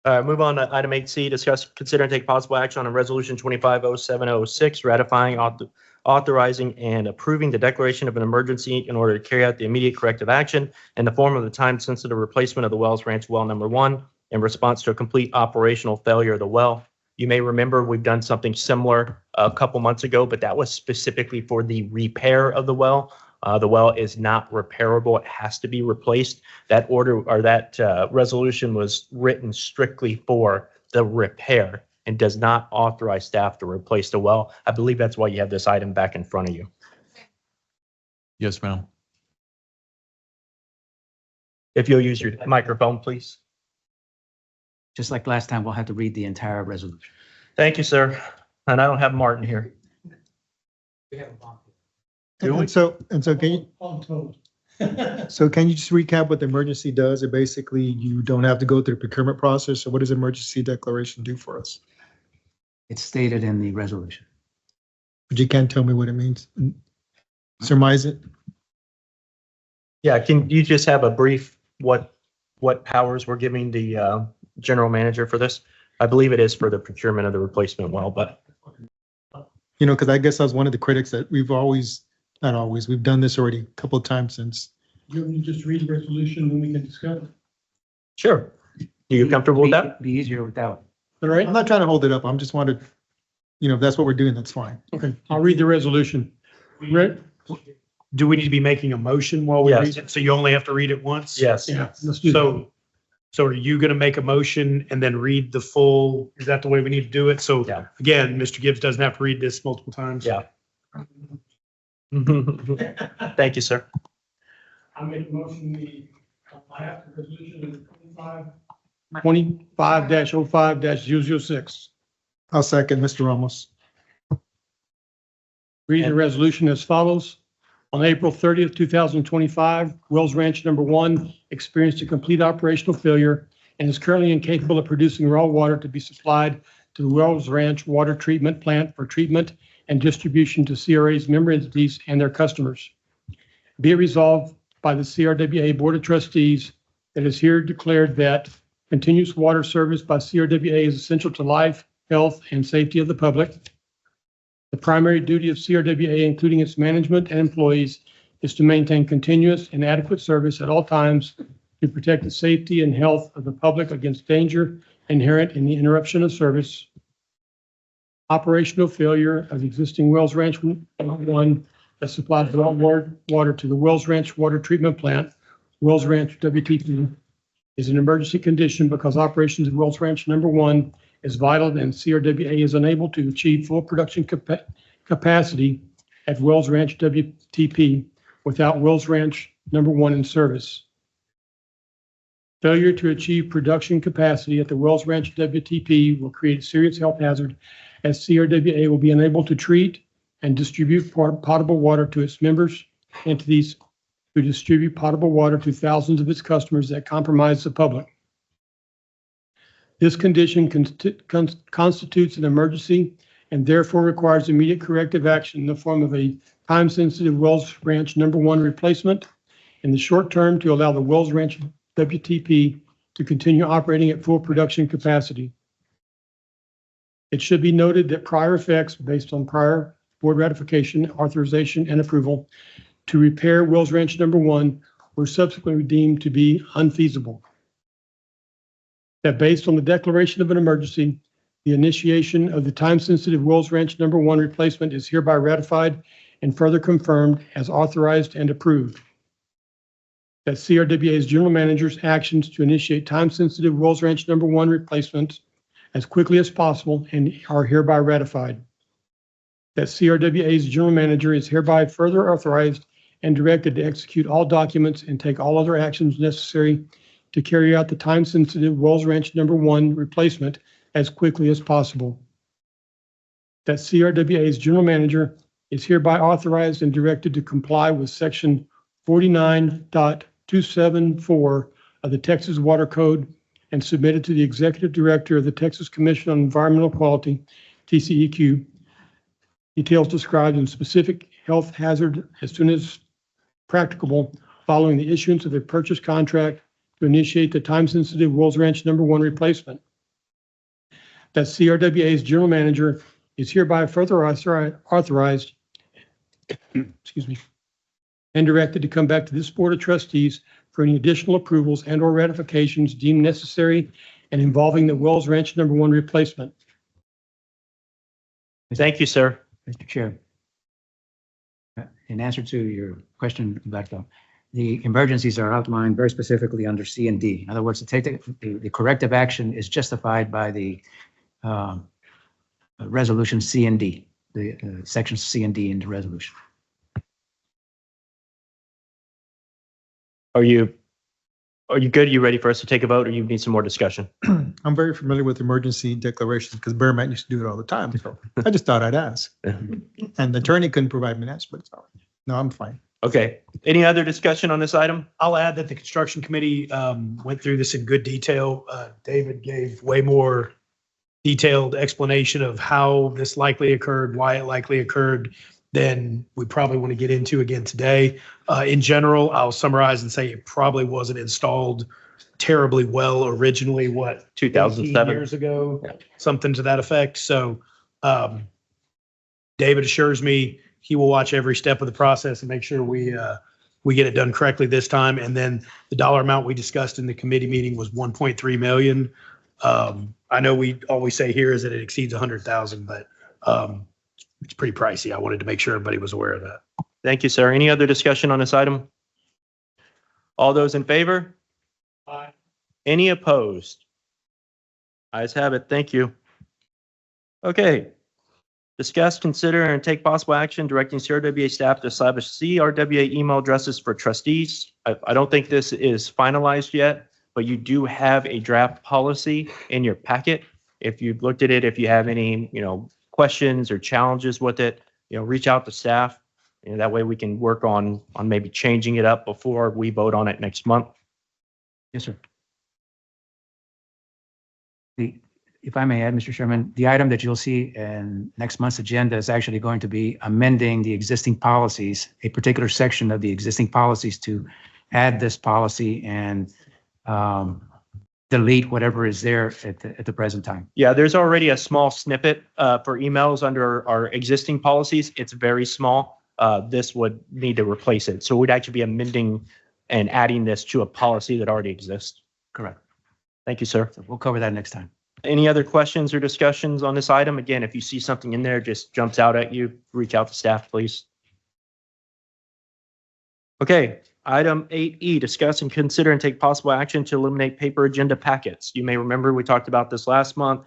Move on to item 8C, discuss, consider and take possible action on resolution 250706, ratifying, authorizing, and approving the declaration of an emergency in order to carry out the immediate corrective action in the form of the time-sensitive replacement of the Wells Ranch well number 1 in response to a complete operational failure of the well. You may remember we've done something similar a couple months ago, but that was specifically for the repair of the well. The well is not repairable. It has to be replaced. That order or that resolution was written strictly for the repair and does not authorize staff to replace the well. I believe that's why you have this item back in front of you. Yes, ma'am. If you'll use your microphone, please. Just like last time, we'll have to read the entire resolution. Thank you, sir. And I don't have Martin here. And so can you, so can you just recap what the emergency does? It basically, you don't have to go through the procurement process. So what does emergency declaration do for us? It's stated in the resolution. But you can't tell me what it means. Surmise it. Yeah, can you just have a brief, what powers we're giving the general manager for this? I believe it is for the procurement of the replacement well, but. You know, because I guess I was one of the critics that we've done this already a couple of times since. You want me to just read the resolution and we can discuss it? Sure. You comfortable with that? Be easier without. All right, I'm not trying to hold it up. I'm just wanted, if that's what we're doing, that's fine. okay, I'll read the resolution. Rick, do we need to be making a motion while we Yes. read it? So you only have to read it once? Yes. Yeah, let's do that. So are you going to make a motion and then read the full, is that the way we need to do it? So Yeah. again, Mr. Gibbs doesn't have to read this multiple times. Yeah. Thank you, sir. I make a motion, we pass the resolution 25-05-006. I'll second Mr. Ramos. Reading the resolution as follows. On April 30th, 2025, Wells Ranch number 1 experienced a complete operational failure and is currently incapable of producing raw water to be supplied to the Wells Ranch Water Treatment Plant for treatment and distribution to CRA's member entities and their customers. Be it resolved by the CRWA Board of Trustees that is here declared that continuous water service by CRWA is essential to life, health, and safety of the public. The primary duty of CRWA, including its management and employees, is to maintain continuous and adequate service at all times to protect the safety and health of the public against danger inherent in the interruption of service, operational failure of the existing Wells Ranch 1 that supplies raw water to the Wells Ranch Water Treatment Plant, Wells Ranch WTP, is an emergency condition because operations of Wells Ranch number 1 is vital and CRWA is unable to achieve full production capacity at Wells Ranch WTP without Wells Ranch number 1 in service. Failure to achieve production capacity at the Wells Ranch WTP will create a serious health hazard as CRWA will be unable to treat and distribute potable water to its members, entities who distribute potable water to thousands of its customers that compromise the public. This condition constitutes an emergency and therefore requires immediate corrective action in the form of a time-sensitive Wells Ranch number 1 replacement in the short term to allow the Wells Ranch WTP to continue operating at full production capacity. It should be noted that prior effects based on prior board ratification, authorization, and approval to repair Wells Ranch number 1 were subsequently deemed to be unfeasible. That based on the declaration of an emergency, the initiation of the time-sensitive Wells Ranch number 1 replacement is hereby ratified and further confirmed as authorized and approved. That CRWA's general manager's actions to initiate time-sensitive Wells Ranch number 1 replacements as quickly as possible and are hereby ratified. That CRWA's general manager is hereby further authorized and directed to execute all documents and take all other actions necessary to carry out the time-sensitive Wells Ranch number 1 replacement as quickly as possible. That CRWA's general manager is hereby authorized and directed to comply with section 49.274 of the Texas Water Code and submitted to the executive director of the Texas Commission on Environmental Quality, TCEQ, details described in specific health hazard as soon as practicable following the issuance of a purchase contract to initiate the time-sensitive Wells Ranch number 1 replacement. that CRWA's general manager is hereby further authorized, excuse me, and directed to come back to this Board of Trustees for any additional approvals and or ratifications deemed necessary and involving the Wells Ranch number 1 replacement. Thank you, sir. Mr. Chair. In answer to your question, Blackstone, the emergencies are outlined very specifically under C and D. In other words, to take the corrective action is justified by the resolution C and D, the sections C and D in the resolution. Are you good? Are you ready for us to take a vote, or you need some more discussion? I'm very familiar with emergency declarations because Bearman used to do it all the time. So I just thought I'd ask. And the attorney couldn't provide me an answer, but it's all right. No, I'm fine. Okay. Any other discussion on this item? I'll add that the construction committee went through this in good detail. David gave way more detailed explanation of how this likely occurred, why it likely occurred, than we probably want to get into again today. In general, I'll summarize and say it probably wasn't installed terribly well originally, 2007 18 years ago, something to that effect. So David assures me he will watch every step of the process and make sure we get it done correctly this time. And then the dollar amount we discussed in the committee meeting was 1.3 million. I know we always say here is that it exceeds 100,000, but it's pretty pricey. I wanted to make sure everybody was aware of that. Thank you, sir. Any other discussion on this item? All those in favor? Aye. Any opposed? Ayes have it. Thank you. Okay. Discuss, consider, and take possible action directing CRWA staff to establish CRWA email addresses for trustees. I don't think this is finalized yet, but you do have a draft policy in your packet. If you've looked at it, if you have any, questions or challenges with it, reach out to staff. That way we can work on maybe changing it up before we vote on it next month. Yes, sir. If I may add, Mr. Chairman, the item that you'll see in next month's agenda is actually going to be amending the existing policies, a particular section of the existing policies to add this policy and delete whatever is there at the present time. Yeah, there's already a small snippet for emails under our existing policies. It's very small. This would need to replace it. So we'd actually be amending and adding this to a policy that already exists. Correct. Thank you, sir. So we'll cover that next time. Any other questions or discussions on this item? Again, if you see something in there just jumps out at you, reach out to staff, please. Okay, item 8E, discuss and consider and take possible action to eliminate paper agenda packets. You may remember we talked about this last month.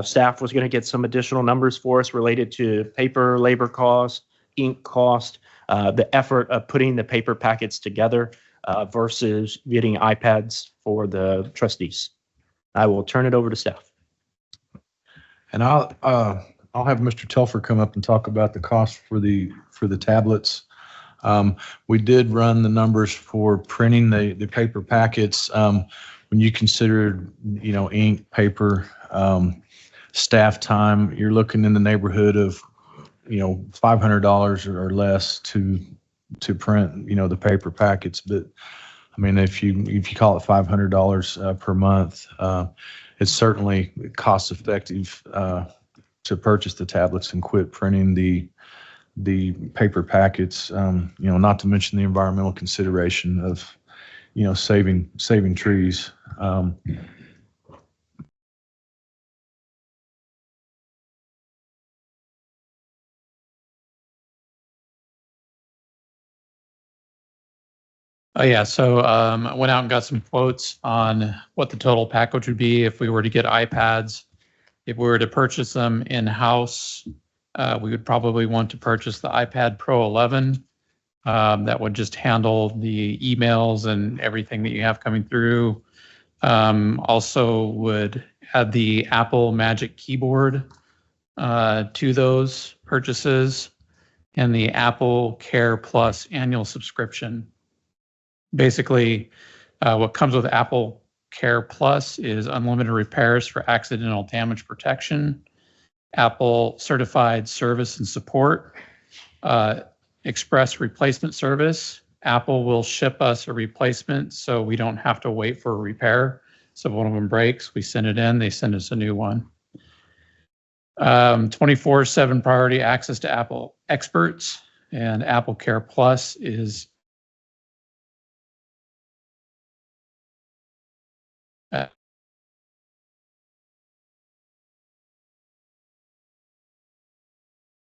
Staff was going to get some additional numbers for us related to paper, labor cost, ink cost, the effort of putting the paper packets together versus getting iPads for the trustees. I will turn it over to staff. And I'll have Mr. Telfer come up and talk about the cost for the tablets. We did run the numbers for printing the paper packets. When you consider, ink, paper, staff time, you're looking in the neighborhood of, $500 or less to print, the paper packets. But I mean, if you call it $500 per month, it's certainly cost effective to purchase the tablets and quit printing the paper packets. Not to mention the environmental consideration of, saving trees. Oh, yeah. So I went out and got some quotes on what the total package would be if we were to get iPads. If we were to purchase them in-house, we would probably want to purchase the iPad Pro 11. That would just handle the emails and everything that you have coming through. Also would add the Apple Magic Keyboard to those purchases and the Apple Care Plus annual subscription. Basically, what comes with Apple Care Plus is unlimited repairs for accidental damage protection, Apple certified service and support, express replacement service. Apple will ship us a replacement so we don't have to wait for a repair. So if one of them breaks, we send it in, they send us a new one. 24/7 priority access to Apple experts, and Apple Care Plus is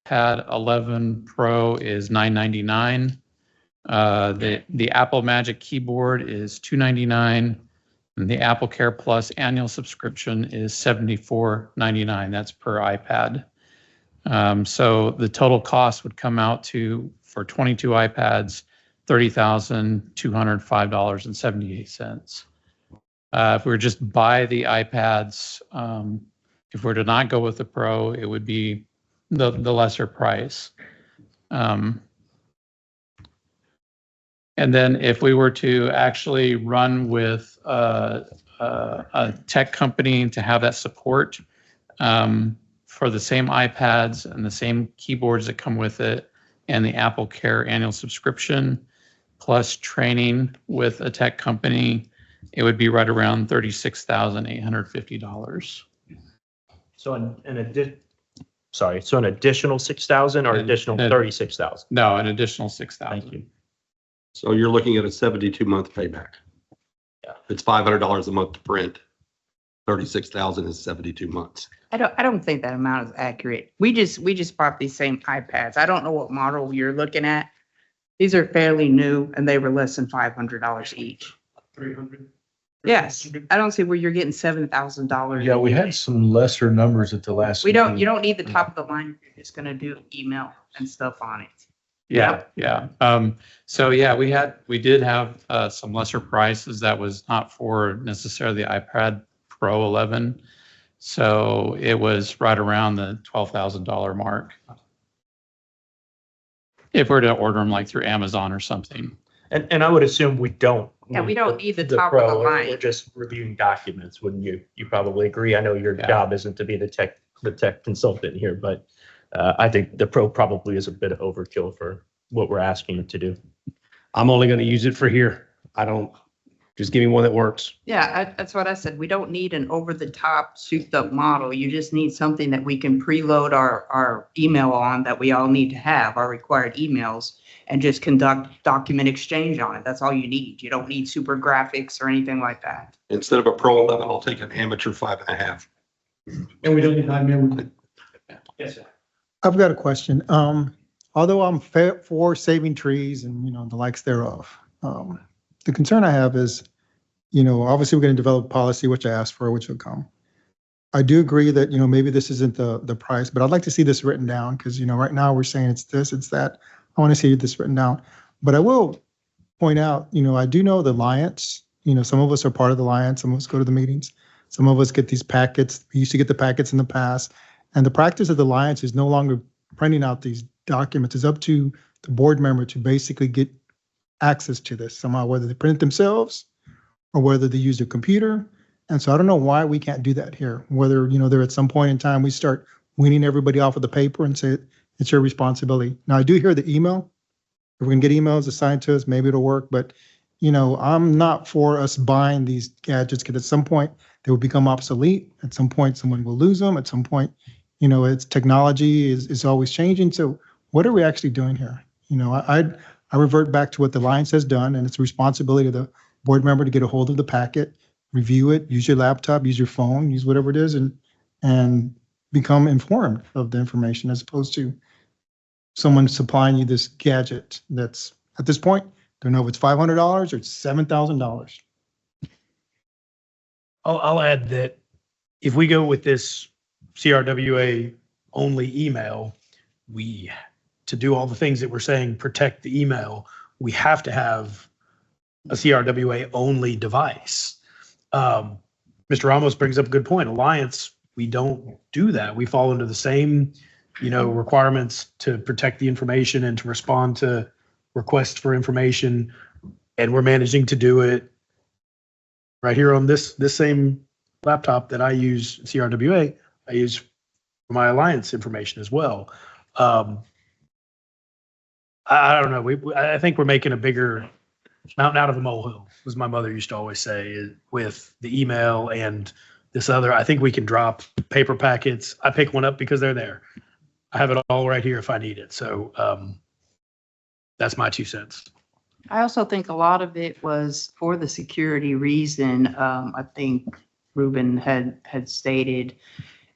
Pad 11 Pro is $999. The Apple Magic Keyboard is $299, and the Apple Care Plus annual subscription is $74.99. That's per iPad. So the total cost would come out to, for 22 iPads, $30,205.78. If we were just buy the iPads, if we were to not go with the Pro, it would be the lesser price. And then if we were to actually run with a tech company to have that support for the same iPads and the same keyboards that come with it, and the Apple Care annual subscription, plus training with a tech company, it would be right around $36,850. So so an additional 6,000 or additional 36,000? No, an additional 6,000. Thank you. So you're looking at a 72-month payback. Yeah. It's $500 a month to print. 36,000 is 72 months. I don't think that amount is accurate. We just bought these same iPads. I don't know what model you're looking at. These are fairly new and they were less than $500 each. 300. Yes, I don't see where you're getting $7,000. Yeah, we had some lesser numbers at the last. You meeting. don't need the top of the line. You're just gonna do email and stuff on it. Yeah, yeah. So yeah, we did have some lesser prices that was not for necessarily the iPad Pro 11. So it was right around the $12,000 mark. If we're to order them like through Amazon or something. And I would assume we don't. Yeah, we don't need the top of the Pro. line. We're just reviewing documents, wouldn't you? You probably agree. I know your job isn't to be the tech consultant here, but I think the Pro probably is a bit of overkill for what we're asking it to do. I'm only going to use it for here. I don't, just give me one that works. Yeah, that's what I said. We don't need an over-the-top souped-up model. You just need something that we can preload our email on that we all need to have, our required emails, and just conduct document exchange on it. That's all you need. You don't need super graphics or anything like that. Instead of a Pro 11, I'll take an amateur 5.5. And we don't need 9 memory. Yes, sir. I've got a question. Although I'm for saving trees and, the likes thereof, the concern I have is, obviously we're going to develop policy, which I asked for, which will come. I do agree that, maybe this isn't the price, but I'd like to see this written down because, right now we're saying it's this, it's that. I want to see this written down. But I will point out, I do know the Alliance, some of us are part of the Alliance, some of us go to the meetings, some of us get these packets. We used to get the packets in the past. And the practice of the Alliance is no longer printing out these documents. It's up to the board member to basically get access to this somehow, whether they print it themselves or whether they use their computer. And so I don't know why we can't do that here, whether, there at some point in time we start weaning everybody off of the paper and say it's your responsibility. Now, I do hear the email. If we can get emails assigned to us, maybe it'll work. But, I'm not for us buying these gadgets because at some point they will become obsolete. At some point, someone will lose them. At some point, it's technology is always changing. So what are we actually doing here? I revert back to what the Alliance has done, and it's a responsibility of the board member to get a hold of the packet, review it, use your laptop, use your phone, use whatever it is, and become informed of the information as opposed to someone supplying you this gadget that's at this point, don't know if it's $500 or it's $7,000. I'll add that if we go with this CRWA only email, to do all the things that we're saying, protect the email, we have to have a CRWA only device. Mr. Ramos brings up a good point. Alliance, we don't do that. We fall into the same, requirements to protect the information and to respond to requests for information. And we're managing to do it right here on this same laptop that I use CRWA, I use for my Alliance information as well. I don't know. I think we're making a bigger mountain out of a molehill, as my mother used to always say, with the email and this other, I think we can drop paper packets. I pick one up because they're there. I have it all right here if I need it. So that's my 2 cents. I also think a lot of it was for the security reason. I think Ruben had stated,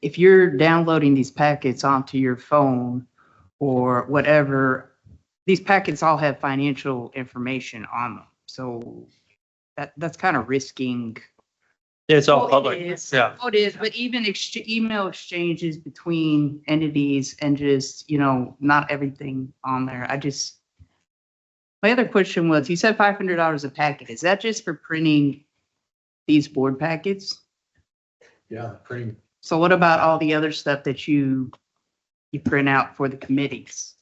if you're downloading these packets onto your phone or whatever, these packets all have financial information on them. So that's kind of risking. It's all Well, public. it is. Yeah. Oh, it is, but even email exchanges between entities and just, not everything on there. My other question was, you said $500 a packet. Is that just for printing these board packets? Yeah, pretty. So what about all the other stuff that you print out for the committees?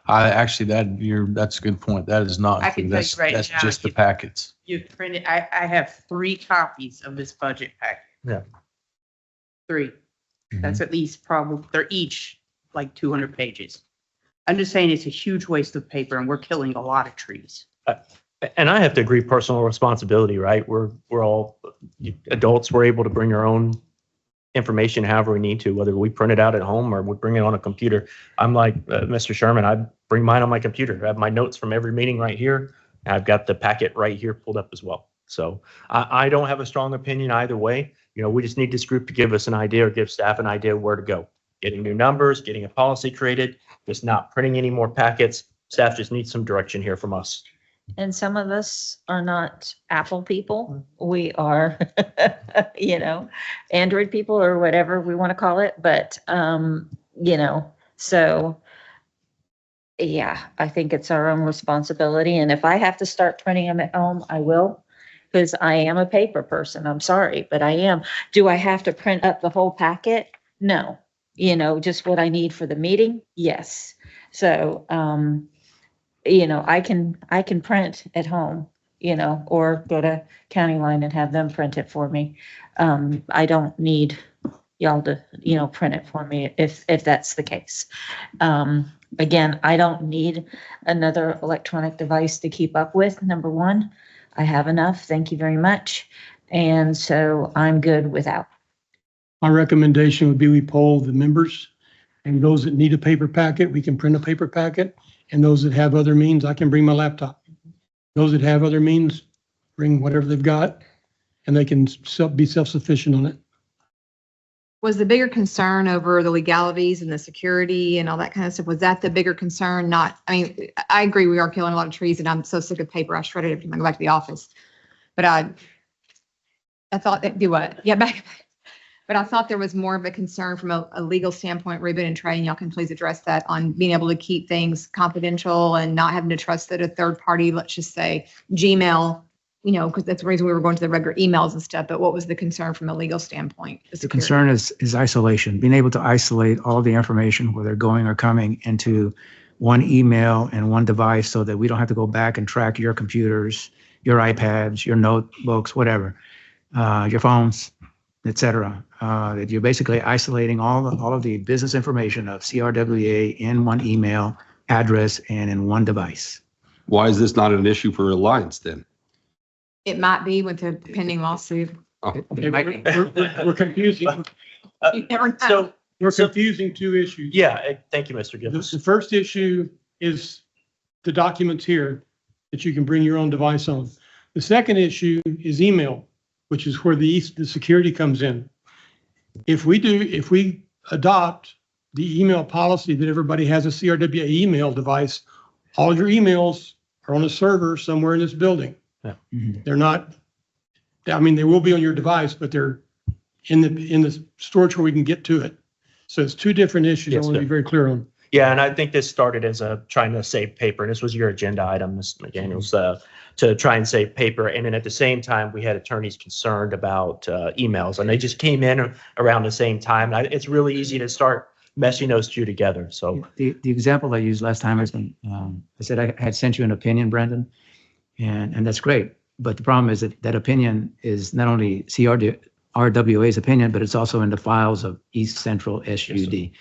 That's a good point. That is not, I can tell you right that's now, just the packets. You printed, I have 3 copies of this budget packet. Yeah. 3. That's at least probably, they're each like 200 pages. I'm just saying it's a huge waste of paper and we're killing a lot of trees. And I have to agree, personal responsibility, right? We're all adults. We're able to bring our own information however we need to, whether we print it out at home or we bring it on a computer. I'm like Mr. Sherman, I bring mine on my computer. I have my notes from every meeting right here. And I've got the packet right here pulled up as well. So I don't have a strong opinion either way. We just need this group to give us an idea or give staff an idea where to go. Getting new numbers, getting a policy created, just not printing any more packets. Staff just needs some direction here from us. And some of us are not Apple people. We are, Android people or whatever we want to call it. But, so yeah, I think it's our own responsibility. And if I have to start printing them at home, I will, because I am a paper person. I'm sorry, but I am. Do I have to print up the whole packet? No. Just what I need for the meeting? Yes. So, I can print at home, or go to County Line and have them print it for me. I don't need y'all to, print it for me if that's the case. Again, I don't need another electronic device to keep up with. Number one, I have enough. Thank you very much. And so I'm good without. My recommendation would be we poll the members, and those that need a paper packet, we can print a paper packet. And those that have other means, I can bring my laptop. Those that have other means, bring whatever they've got, and they can be self-sufficient on it. Was the bigger concern over the legalities and the security and all that kind of stuff? Was that the bigger concern? I agree we are killing a lot of trees and I'm so sick of paper. I shred it every time I go back to the office. But I thought that, do what? Yeah, back. But I thought there was more of a concern from a legal standpoint. Ruben and Trey, and y'all can please address that, on being able to keep things confidential and not having to trust that a third party, let's just say Gmail, because that's the reason we were going to the regular emails and stuff. But what was the concern from a legal standpoint? The concern is isolation, being able to isolate all the information, whether going or coming, into one email and one device, so that we don't have to go back and track your computers, your iPads, your notebooks, whatever, your phones, etc. That you're basically isolating all of the business information of CRWA in one email address and in one device. Why is this not an issue for Alliance then? It might be with the pending lawsuit. Oh. We're confusing. You never know. So We're confusing 2 issues. yeah, thank you, Mr. Gibbons. The first issue is the documents here that you can bring your own device on. The second issue is email, which is where the security comes in. If we adopt the email policy that everybody has a CRWA email device, all your emails are on a server somewhere in this building. Yeah. They're not, they will be on your device, but they're in the storage where we can get to it. So it's 2 different issues. Yes, I want to be very clear on. Yeah, and I think this started as trying to save paper, and this was your agenda item, Ms. McDaniels, to try and save paper. And then at the same time, we had attorneys concerned about emails, and they just came in around the same time. It's really easy to start meshing those 2 together. So The example I used last time is when I said I had sent you an opinion, Brendan, and that's great. But the problem is that opinion is not only CRWA's opinion, but it's also in the files of East Central SUD. Yes,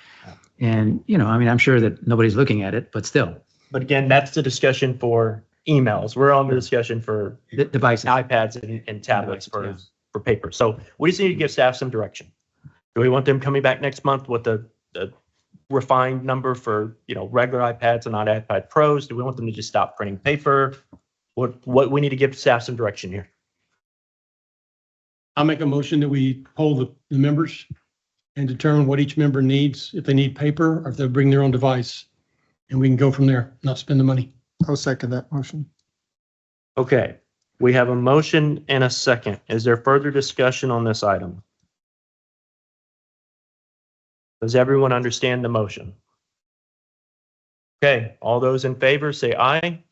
and, I'm sure that nobody's looking at it, but still. But again, that's the discussion for emails. We're on the discussion for devices, iPads and tablets for for paper. So we just need to give staff some direction. Do we want them coming back next month with the refined number for, regular iPads and not iPad Pros? Do we want them to just stop printing paper? What we need to give staff some direction here. I'll make a motion that we poll the members and determine what each member needs, if they need paper or if they'll bring their own device. And we can go from there, not spend the money. I'll second that motion. Okay, we have a motion and a second. Is there further discussion on this item? Does everyone understand the motion? Okay, all those in favor say aye.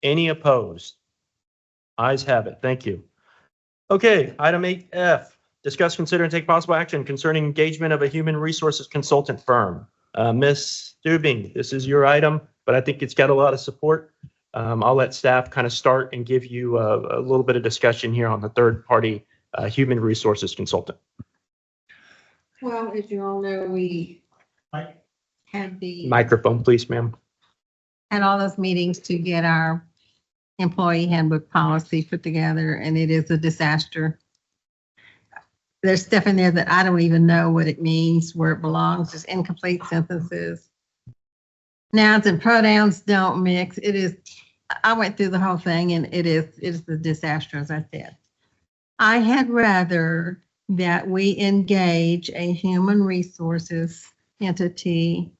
Any opposed? Ayes have it. Thank you. Okay, item 8F, discuss, consider, and take possible action concerning engagement of a human resources consultant firm. Ms. Stubing, this is your item, but I think it's got a lot of support. I'll let staff kind of start and give you a little bit of discussion here on the third-party human resources consultant. Well, as you all know, we had Microphone, please, ma'am. had all those meetings to get our employee handbook policy put together, and it is a disaster. There's stuff in there that I don't even know what it means, where it belongs, just incomplete sentences. Nouns and pronouns don't mix. I went through the whole thing, and it is a disaster, as I said. I had rather that we engage a human resources entity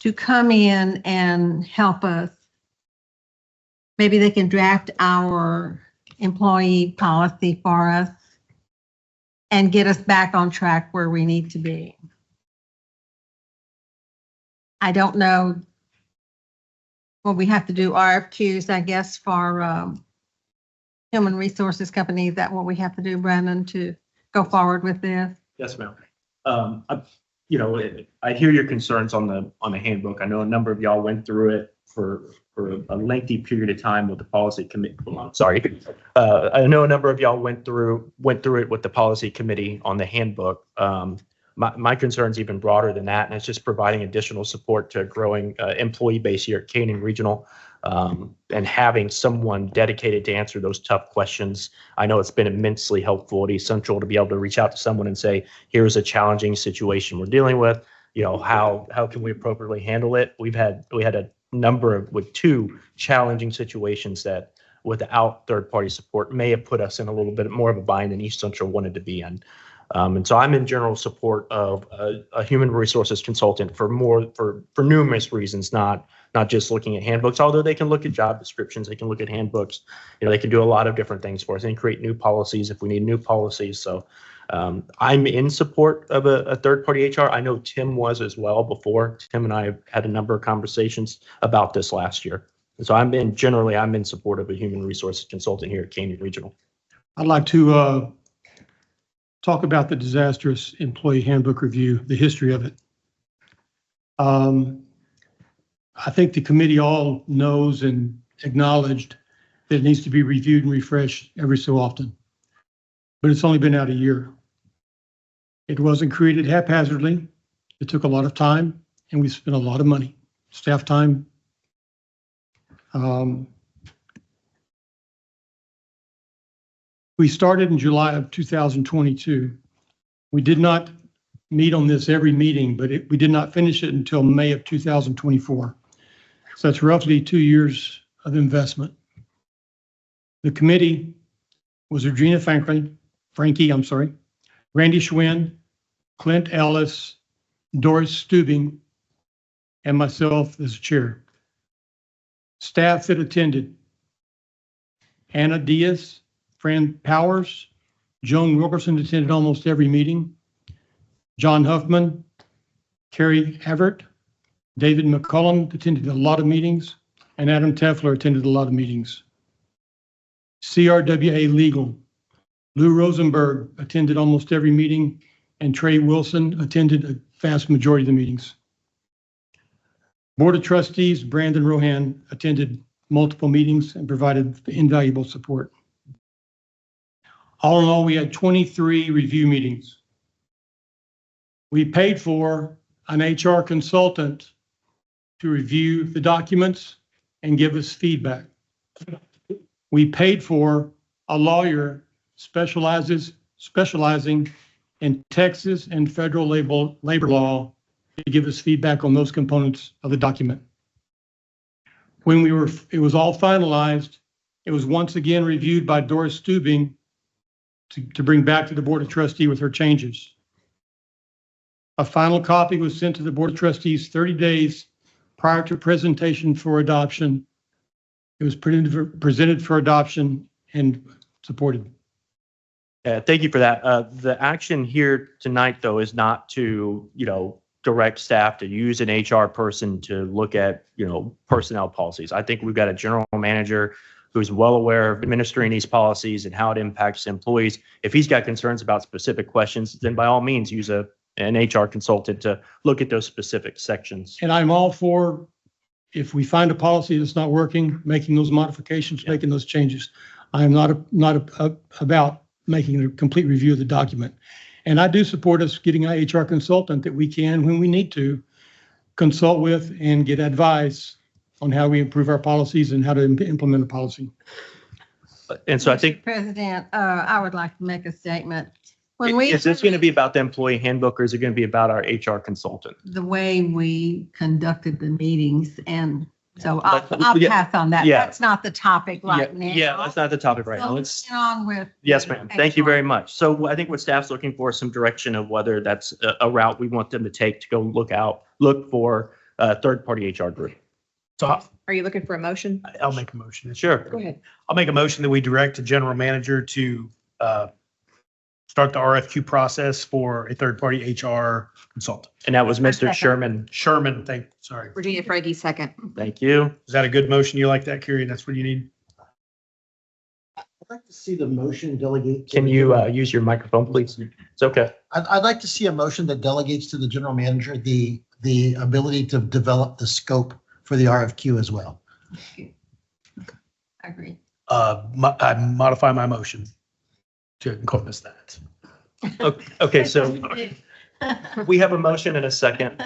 to come in and help us. Maybe they can draft our employee policy for us and get us back on track where we need to be. I don't know. Well, we have to do RFQs, I guess, for human resources companies. Is that what we have to do, Brandon, to go forward with this? Yes, ma'am. I hear your concerns on the handbook. I know a number of y'all went through it for a lengthy period of time with the policy committee. Sorry. I know a number of y'all went through it with the policy committee on the handbook. My concern's even broader than that, and it's just providing additional support to a growing employee base here at Canyon Regional, and having someone dedicated to answer those tough questions. I know it's been immensely helpful. It's essential to be able to reach out to someone and say, here's a challenging situation we're dealing with. How can we appropriately handle it? We had a number with 2 challenging situations that without third-party support may have put us in a little bit more of a bind than East Central wanted to be in. And so I'm in general support of a human resources consultant for numerous reasons, not just looking at handbooks, although they can look at job descriptions, they can look at handbooks, they can do a lot of different things for us and create new policies if we need new policies. So I'm in support of a third-party HR. I know Tim was as well before. Tim and I have had a number of conversations about this last year. And so I'm in support of a human resources consultant here at Canyon Regional. I'd like to talk about the disastrous employee handbook review, the history of it. I think the committee all knows and acknowledged that it needs to be reviewed and refreshed every so often, but it's only been out a year. It wasn't created haphazardly. It took a lot of time, and we spent a lot of money, staff time. We started in July of 2022. We did not meet on this every meeting, but we did not finish it until May of 2024. So that's roughly 2 years of investment. The committee was Regina Frankie, Randy Schwinn, Clint Ellis, Doris Stubing, and myself as chair. Staff that attended: Hannah Diaz, Fran Powers, Joan Wilkerson attended almost every meeting, John Huffman, Carrie Havert, David McCullum attended a lot of meetings, and Adam Teffler attended a lot of meetings. CRWA Legal, Lou Rosenberg attended almost every meeting, and Trey Wilson attended a vast majority of the meetings. Board of Trustees, Brandon Rohan attended multiple meetings and provided invaluable support. All in all, we had 23 review meetings. We paid for an HR consultant to review the documents and give us feedback. We paid for a lawyer specializing in Texas and federal labor law to give us feedback on those components of the document. When it was all finalized, it was once again reviewed by Doris Stubing to bring back to the Board of Trustees with her changes. A final copy was sent to the Board of Trustees 30 days prior to presentation for adoption. It was presented for adoption and supported. Thank you for that. The action here tonight, though, is not to, direct staff to use an HR person to look at, personnel policies. I think we've got a general manager who's well aware of administering these policies and how it impacts employees. If he's got concerns about specific questions, then by all means, use an HR consultant to look at those specific sections. And I'm all for, if we find a policy that's not working, making those modifications, making those changes. I am not about making a complete review of the document. And I do support us getting an HR consultant that we can, when we need to, consult with and get advice on how we improve our policies and how to implement a policy. And so I think, President, I would like to make a statement. When we, is this going to be about the employee handbook, or is it going to be about our HR consultant? the way we conducted the meetings, and so I'll Yeah. pass on that. Yeah. That's not the topic right now. Yeah, that's not the topic right now. So Let's, get on with. yes, ma'am. Thank you HR. very much. So I think what staff's looking for is some direction of whether that's a route we want them to take to go look for a third-party HR group. So Are you looking for a motion? I'll make a motion. Sure. Go ahead. I'll make a motion that we direct the general manager to start the RFQ process for a third-party HR consultant. And that was Mr. Sherman. Sherman, sorry. Virginia Frege, second. Thank you. Is that a good motion? You like that, Carrie? That's what you need? I'd like to see the motion delegate. Can you use your microphone, please? It's okay. I'd like to see a motion that delegates to the general manager the ability to develop the scope for the RFQ as well. I agree. I modify my motion to encompass that. Okay, so we have a motion and a second.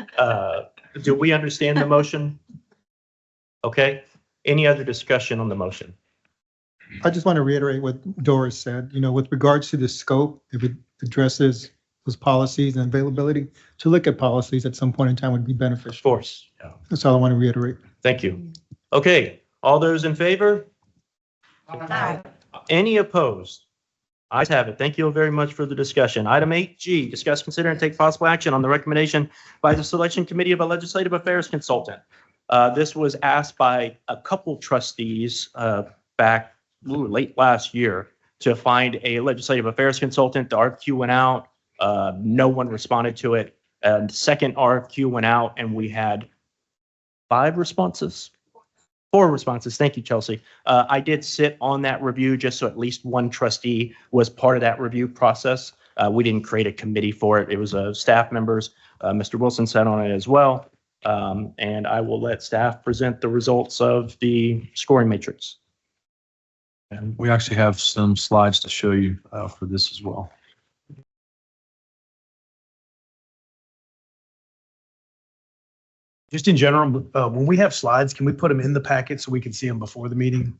Do we understand the motion? Okay. Any other discussion on the motion? I just want to reiterate what Doris said, with regards to the scope, if it addresses those policies and availability, to look at policies at some point in time would be beneficial. Of course. Yeah. That's all I want to reiterate. Thank you. Okay, all those in favor? Aye. Any opposed? Ayes have it. Thank you very much for the discussion. Item 8G, discuss, consider, and take possible action on the recommendation by the Selection Committee of a Legislative Affairs Consultant. This was asked by a couple trustees back late last year to find a legislative affairs consultant. The RFQ went out. No one responded to it. And second RFQ went out, and we had 4 responses. Thank you, Chelsea. I did sit on that review just so at least one trustee was part of that review process. We didn't create a committee for it. It was staff members. Mr. Wilson sat on it as well. And I will let staff present the results of the scoring matrix. And we actually have some slides to show you for this as well. Just in general, when we have slides, can we put them in the packet so we can see them before the meeting?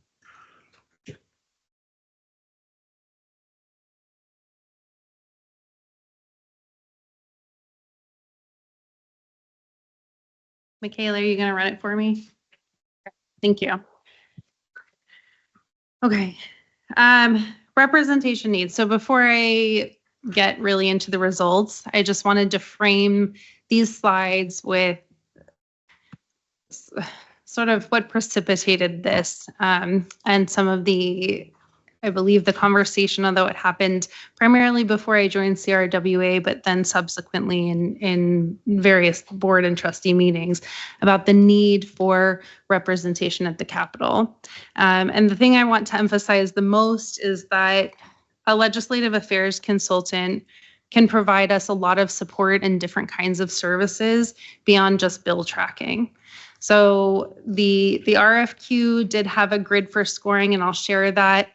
Michaela, are you going to run it for me? Thank you. Okay. Representation needs. So before I get really into the results, I just wanted to frame these slides with sort of what precipitated this and some of the, I believe, the conversation, although it happened primarily before I joined CRWA, but then subsequently in various board and trustee meetings about the need for representation at the Capitol. And the thing I want to emphasize the most is that a legislative affairs consultant can provide us a lot of support and different kinds of services beyond just bill tracking. So the RFQ did have a grid for scoring, and I'll share that.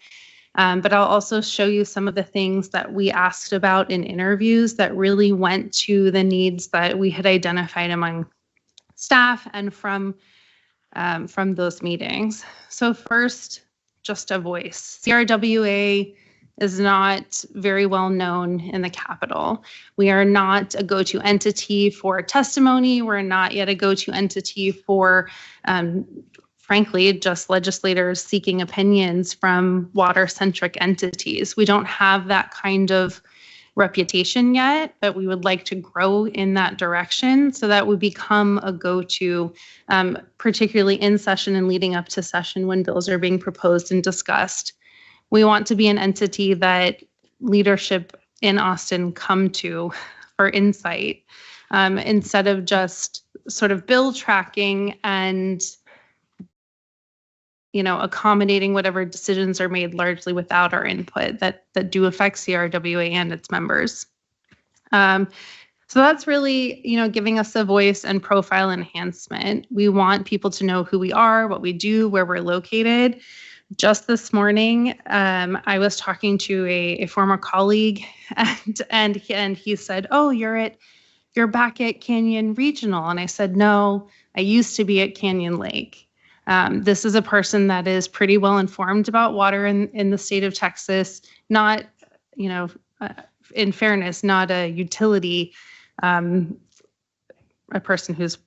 But I'll also show you some of the things that we asked about in interviews that really went to the needs that we had identified among staff and from those meetings. So first, just a voice. CRWA is not very well known in the Capitol. We are not a go-to entity for testimony. We're not yet a go-to entity for, frankly, just legislators seeking opinions from water-centric entities. We don't have that kind of reputation yet, but we would like to grow in that direction so that we become a go-to, particularly in session and leading up to session when bills are being proposed and discussed. We want to be an entity that leadership in Austin come to for insight, instead of just sort of bill tracking and accommodating whatever decisions are made largely without our input that do affect CRWA and its members. So that's really, giving us a voice and profile enhancement. We want people to know who we are, what we do, where we're located. Just this morning, I was talking to a former colleague, and he said, "Oh, you're back at Canyon Regional," and I said, "No, I used to be at Canyon Lake." This is a person that is pretty well informed about water in the state of Texas, not, in fairness, not a utility, a person who's,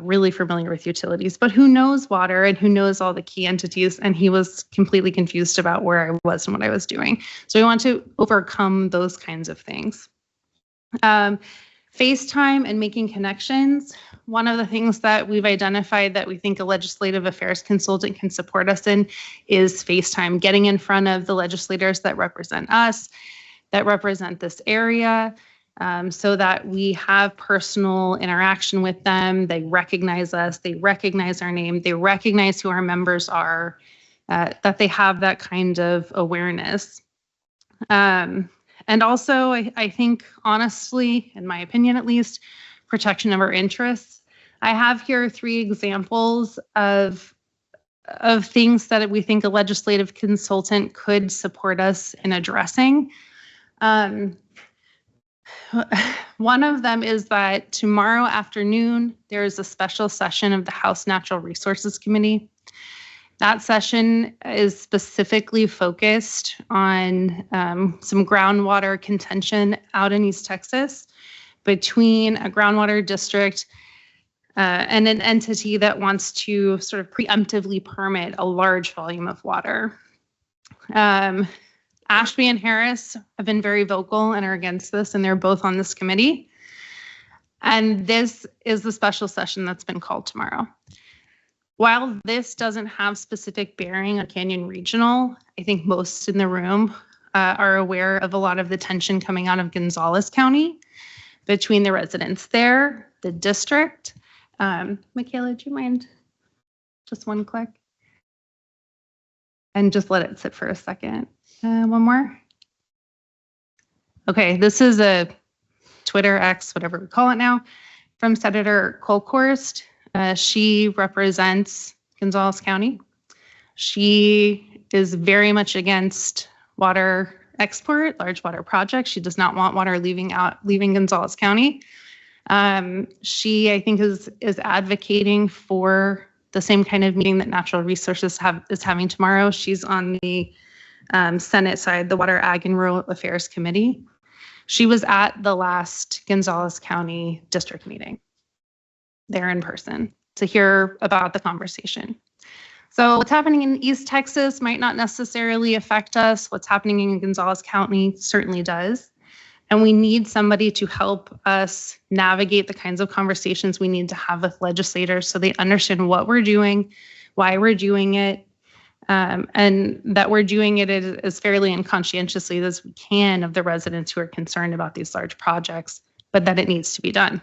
really familiar with utilities, but who knows water and who knows all the key entities. And he was completely confused about where I was and what I was doing. So we want to overcome those kinds of things. FaceTime and making connections. One of the things that we've identified that we think a legislative affairs consultant can support us in is FaceTime, getting in front of the legislators that represent us, that represent this area, so that we have personal interaction with them. They recognize us, they recognize our name, they recognize who our members are, that they have that kind of awareness. And also, I think, honestly, in my opinion at least, protection of our interests. I have here 3 examples of things that we think a legislative consultant could support us in addressing. One of them is that tomorrow afternoon, there is a special session of the House Natural Resources Committee. That session is specifically focused on some groundwater contention out in East Texas between a groundwater district and an entity that wants to sort of preemptively permit a large volume of water. Ashby and Harris have been very vocal and are against this, and they're both on this committee. And this is the special session that's been called tomorrow. While this doesn't have specific bearing on Canyon Regional, I think most in the room are aware of a lot of the tension coming out of Gonzales County between the residents there, the district. Michaela, do you mind just one click? And just let it sit for a second. One more. Okay, this is a Twitter, X, whatever we call it now, from Senator Kolkhorst. She represents Gonzales County. She is very much against water export, large water projects. She does not want water leaving Gonzales County. She, I think, is advocating for the same kind of meeting that Natural Resources is having tomorrow. She's on the Senate side, the Water, Ag, and Rural Affairs Committee. She was at the last Gonzales County district meeting there in person to hear about the conversation. So what's happening in East Texas might not necessarily affect us. What's happening in Gonzales County certainly does. And we need somebody to help us navigate the kinds of conversations we need to have with legislators so they understand what we're doing, why we're doing it, and that we're doing it as fairly and conscientiously as we can of the residents who are concerned about these large projects, but that it needs to be done.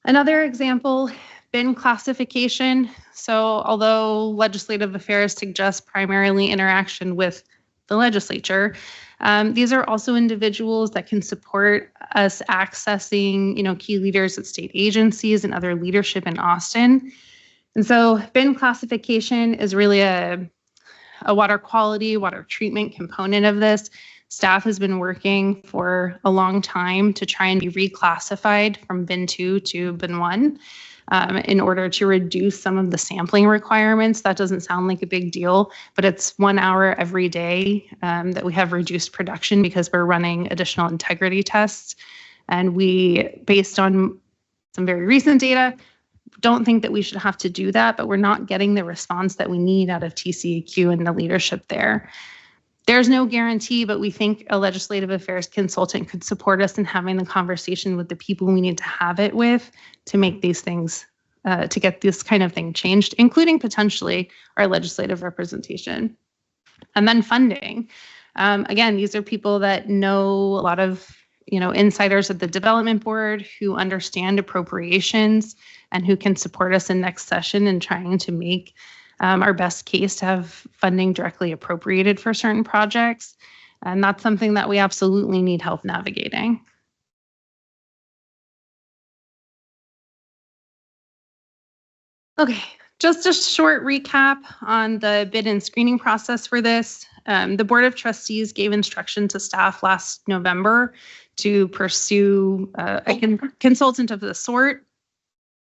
Another example, bin classification. So although legislative affairs suggests primarily interaction with the legislature, these are also individuals that can support us accessing, key leaders at state agencies and other leadership in Austin. And so bin classification is really a water quality, water treatment component of this. Staff has been working for a long time to try and be reclassified from bin 2 to bin 1. in order to reduce some of the sampling requirements. That doesn't sound like a big deal, but it's 1 hour every day that we have reduced production because we're running additional integrity tests. And we, based on some very recent data, don't think that we should have to do that, but we're not getting the response that we need out of TCEQ and the leadership there. There's no guarantee, but we think a legislative affairs consultant could support us in having the conversation with the people we need to have it with to make these things, to get this kind of thing changed, including potentially our legislative representation. And then funding. Again, these are people that know a lot of, insiders at the development board who understand appropriations and who can support us in next session in trying to make our best case to have funding directly appropriated for certain projects. And that's something that we absolutely need help navigating. Okay, just a short recap on the bid and screening process for this. The Board of Trustees gave instruction to staff last November to pursue a consultant of the sort.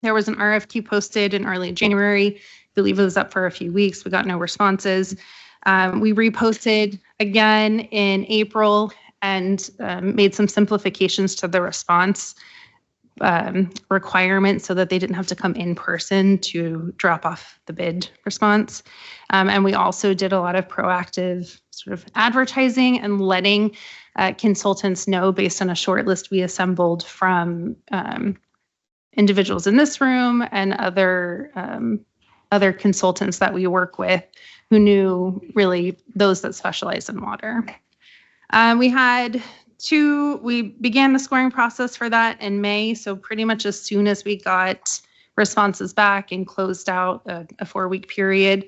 There was an RFQ posted in early January. I believe it was up for a few weeks. We got no responses. We reposted again in April and made some simplifications to the response requirements so that they didn't have to come in person to drop off the bid response. And we also did a lot of proactive sort of advertising and letting consultants know based on a short list we assembled from individuals in this room and other consultants that we work with who knew really those that specialize in water. We began the scoring process for that in May. So pretty much as soon as we got responses back and closed out a 4-week period,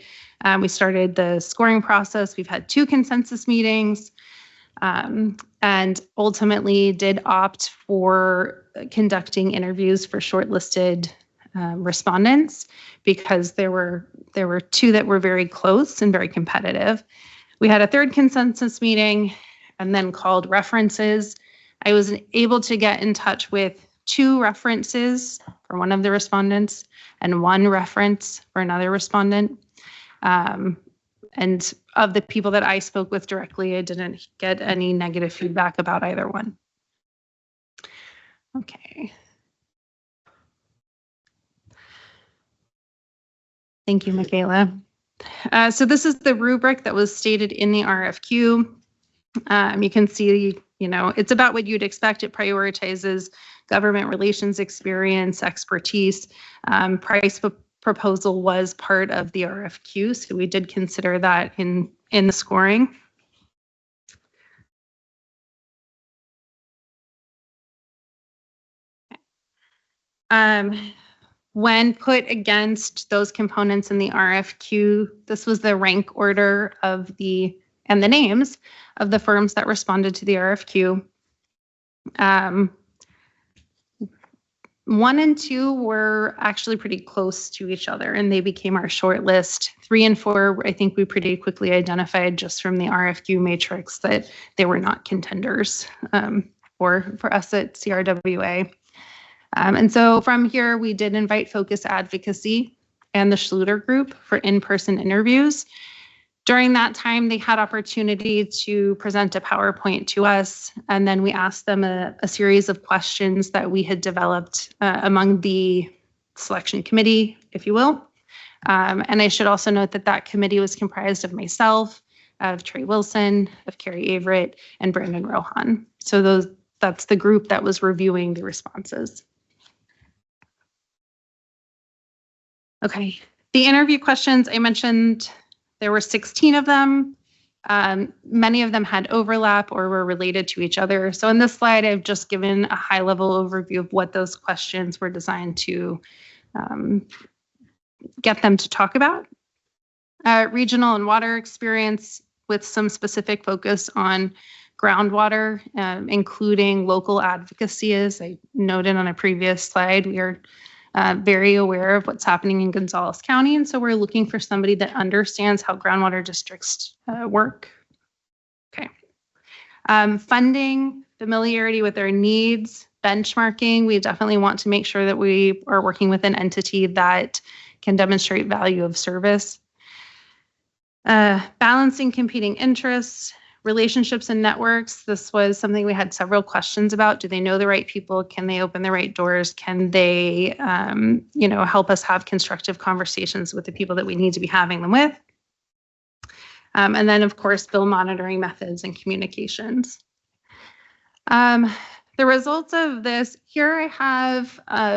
we started the scoring process. We've had 2 consensus meetings and ultimately did opt for conducting interviews for shortlisted respondents because there were 2 that were very close and very competitive. We had a 3rd consensus meeting and then called references. I was able to get in touch with 2 references for one of the respondents and 1 reference for another respondent. And of the people that I spoke with directly, I didn't get any negative feedback about either one. Okay. Thank you, Michaela. So this is the rubric that was stated in the RFQ. You can see, it's about what you'd expect. It prioritizes government relations experience, expertise. Price proposal was part of the RFQ, so we did consider that in the scoring. When put against those components in the RFQ, this was the rank order of the names of the firms that responded to the RFQ. 1 and 2 were actually pretty close to each other and they became our short list. 3 and 4, I think we pretty quickly identified just from the RFQ matrix that they were not contenders for us at CRWA. And so from here, we did invite Focus Advocacy and the Schluter Group for in-person interviews. During that time, they had opportunity to present a PowerPoint to us, and then we asked them a series of questions that we had developed among the selection committee, if you will. And I should also note that that committee was comprised of myself, of Trey Wilson, of Carrie Averett, and Brandon Rohan. So that's the group that was reviewing the responses. Okay, the interview questions I mentioned, there were 16 of them. Many of them had overlap or were related to each other. So in this slide, I've just given a high-level overview of what those questions were designed to get them to talk about. Regional and water experience with some specific focus on groundwater, including local advocacy. As I noted on a previous slide, we are very aware of what's happening in Gonzales County, and so we're looking for somebody that understands how groundwater districts work. Okay. Funding, familiarity with their needs, benchmarking, we definitely want to make sure that we are working with an entity that can demonstrate value of service. Balancing competing interests, relationships and networks. This was something we had several questions about. Do they know the right people? Can they open the right doors? Can they, help us have constructive conversations with the people that we need to be having them with? And then, of course, bill monitoring methods and communications. The results of this, here I have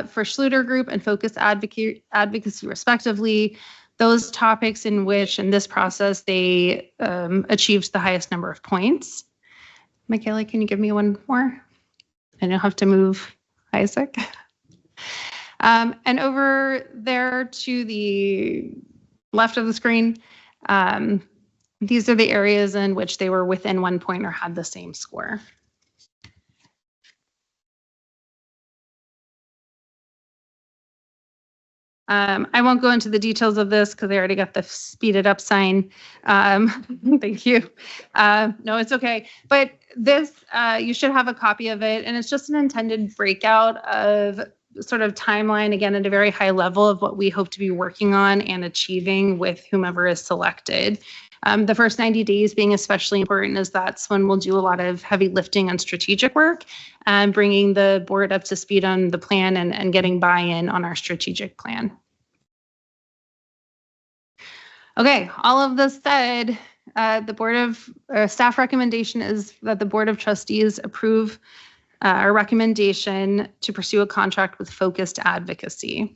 for Schluter Group and Focus Advocacy respectively, those topics in which in this process they achieved the highest number of points. Michaela, can you give me one more? I don't have to move Isaac. And over there to the left of the screen, these are the areas in which they were within 1 point or had the same score. I won't go into the details of this because I already got the speed it up sign. Thank you. No, it's okay. But this, you should have a copy of it. And it's just an intended breakout of sort of timeline, again, at a very high level of what we hope to be working on and achieving with whomever is selected. The first 90 days being especially important as that's when we'll do a lot of heavy lifting on strategic work and bringing the board up to speed on the plan and getting buy-in on our strategic plan. Okay, all of this said, the Board of staff recommendation is that the Board of Trustees approve our recommendation to pursue a contract with Focused Advocacy.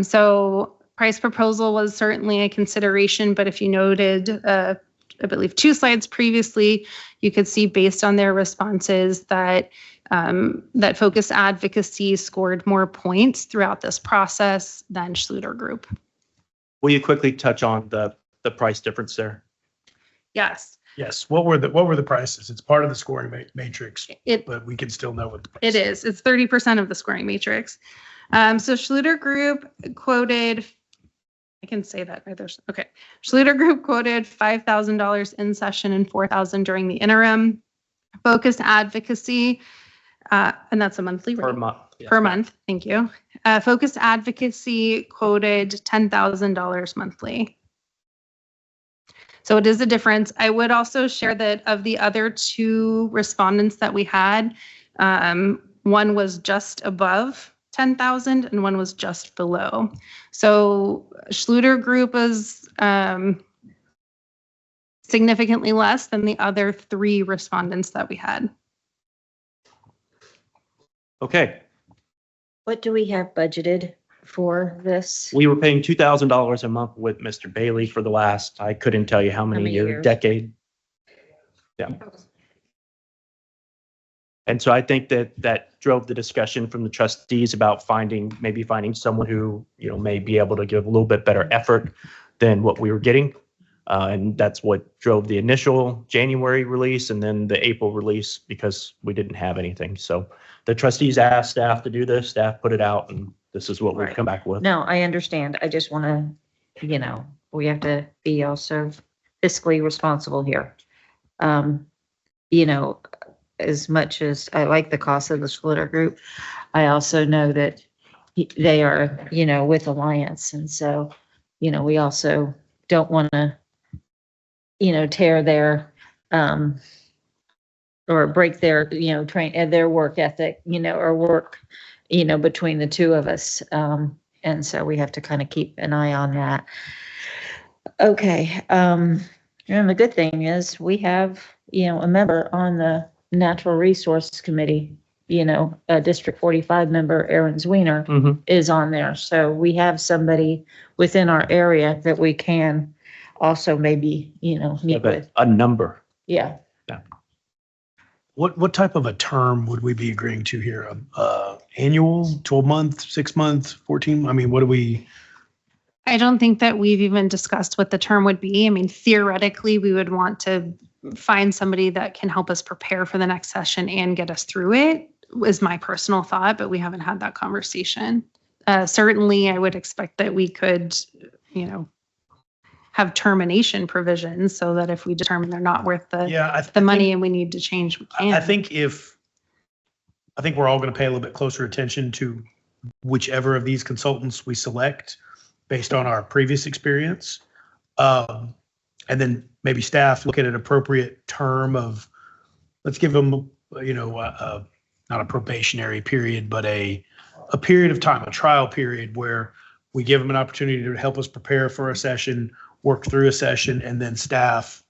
So price proposal was certainly a consideration, but if you noted, I believe 2 slides previously, you could see based on their responses that that Focused Advocacy scored more points throughout this process than Schluter Group. Will you quickly touch on the price difference there? Yes. Yes. What were the prices? It's part of the scoring matrix, but we can still know what the price It is. It's 30% of the scoring matrix. So Schluter Group quoted, I can say that right there. Okay. Schluter Group quoted $5,000 in session and $4,000 during the interim. Focused Advocacy, and that's a monthly rate. Per month. Yes, Per month. Thank you. Focused Advocacy quoted $10,000 monthly. So it is a difference. I would also share that of the other 2 respondents that we had, one was just above 10,000 and one was just below. So Schluter Group is significantly less than the other 3 respondents that we had. Okay. What do we have budgeted for this? We were paying $2,000 a month with Mr. Bailey for the last, I couldn't tell you how many years, decade. Yeah. And so I think that drove the discussion from the trustees about maybe finding someone who, may be able to give a little bit better effort than what we were getting. And that's what drove the initial January release and then the April release because we didn't have anything. So the trustees asked staff to do this, staff put it out, and this is what we've come back with. No, I understand. I just want to, we have to be also fiscally responsible here. As much as I like the cost of the Schluter Group, I also know that they are, with Alliance. And so, we also don't want to, tear their, or break their, their work ethic, or work, between the 2 of us. And so we have to kind of keep an eye on that. Okay. And the good thing is we have, a member on the Natural Resource Committee, District 45 member, Aaron Zwiener, is on there. So we have somebody within our area that we can also maybe, meet with. A number. Yeah. What type of a term would we be agreeing to here? Annual, 12-month, 6-month, 14? I mean, what do we? I don't think that we've even discussed what the term would be. I mean, theoretically, we would want to find somebody that can help us prepare for the next session and get us through it, is my personal thought, but we haven't had that conversation. Certainly, I would expect that we could, have termination provisions so that if we determine they're not worth the money and we need to change, we can. I think if I think we're all going to pay a little bit closer attention to whichever of these consultants we select based on our previous experience. And then maybe staff look at an appropriate term of, let's give them, not a probationary period, but a period of time, a trial period where we give them an opportunity to help us prepare for a session, work through a session, and then staff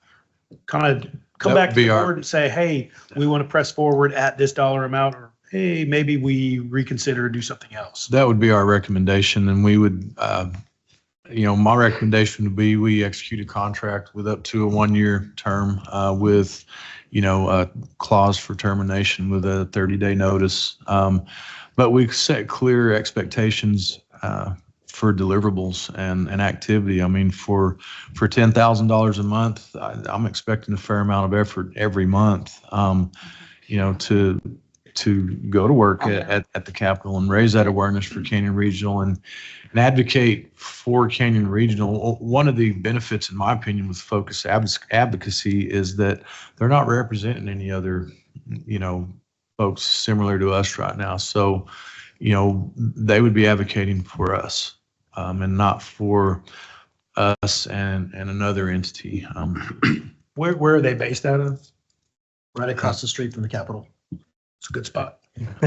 kind of come That back would to be the our- board and say, hey, we want to press forward at this dollar amount, or hey, maybe we reconsider and do something else. That would be our recommendation, and we would, my recommendation would be we execute a contract with up to a 1-year term with, a clause for termination with a 30-day notice. But we set clear expectations for deliverables and activity. I mean, for $10,000 a month, I'm expecting a fair amount of effort every month, to go to work at the Capitol and raise that awareness for Canyon Regional and advocate for Canyon Regional. One of the benefits, in my opinion, with focused advocacy is that they're not representing any other, folks similar to us right now. So, they would be advocating for us and not for us and another entity. Where are they based out of? Right across the street from the Capitol. It's a good spot. I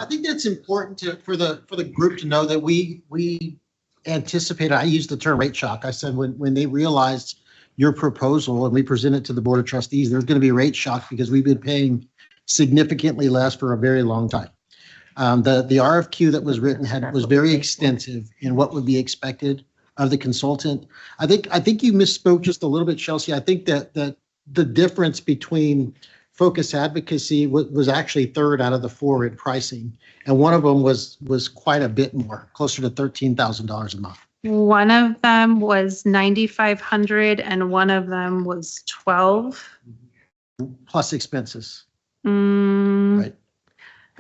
think that's important for the group to know that we anticipate, I used the term rate shock. I said when they realized your proposal and we present it to the Board of Trustees, there's going to be rate shock because we've been paying significantly less for a very long time. The RFQ that was written was very extensive in what would be expected of the consultant. I think you misspoke just a little bit, Chelsea. I think that the difference between focus advocacy was actually third out of the 4 in pricing, and one of them was quite a bit more, closer to $13,000 a month. One of them was 9,500 and one of them was 12. Plus expenses. Right.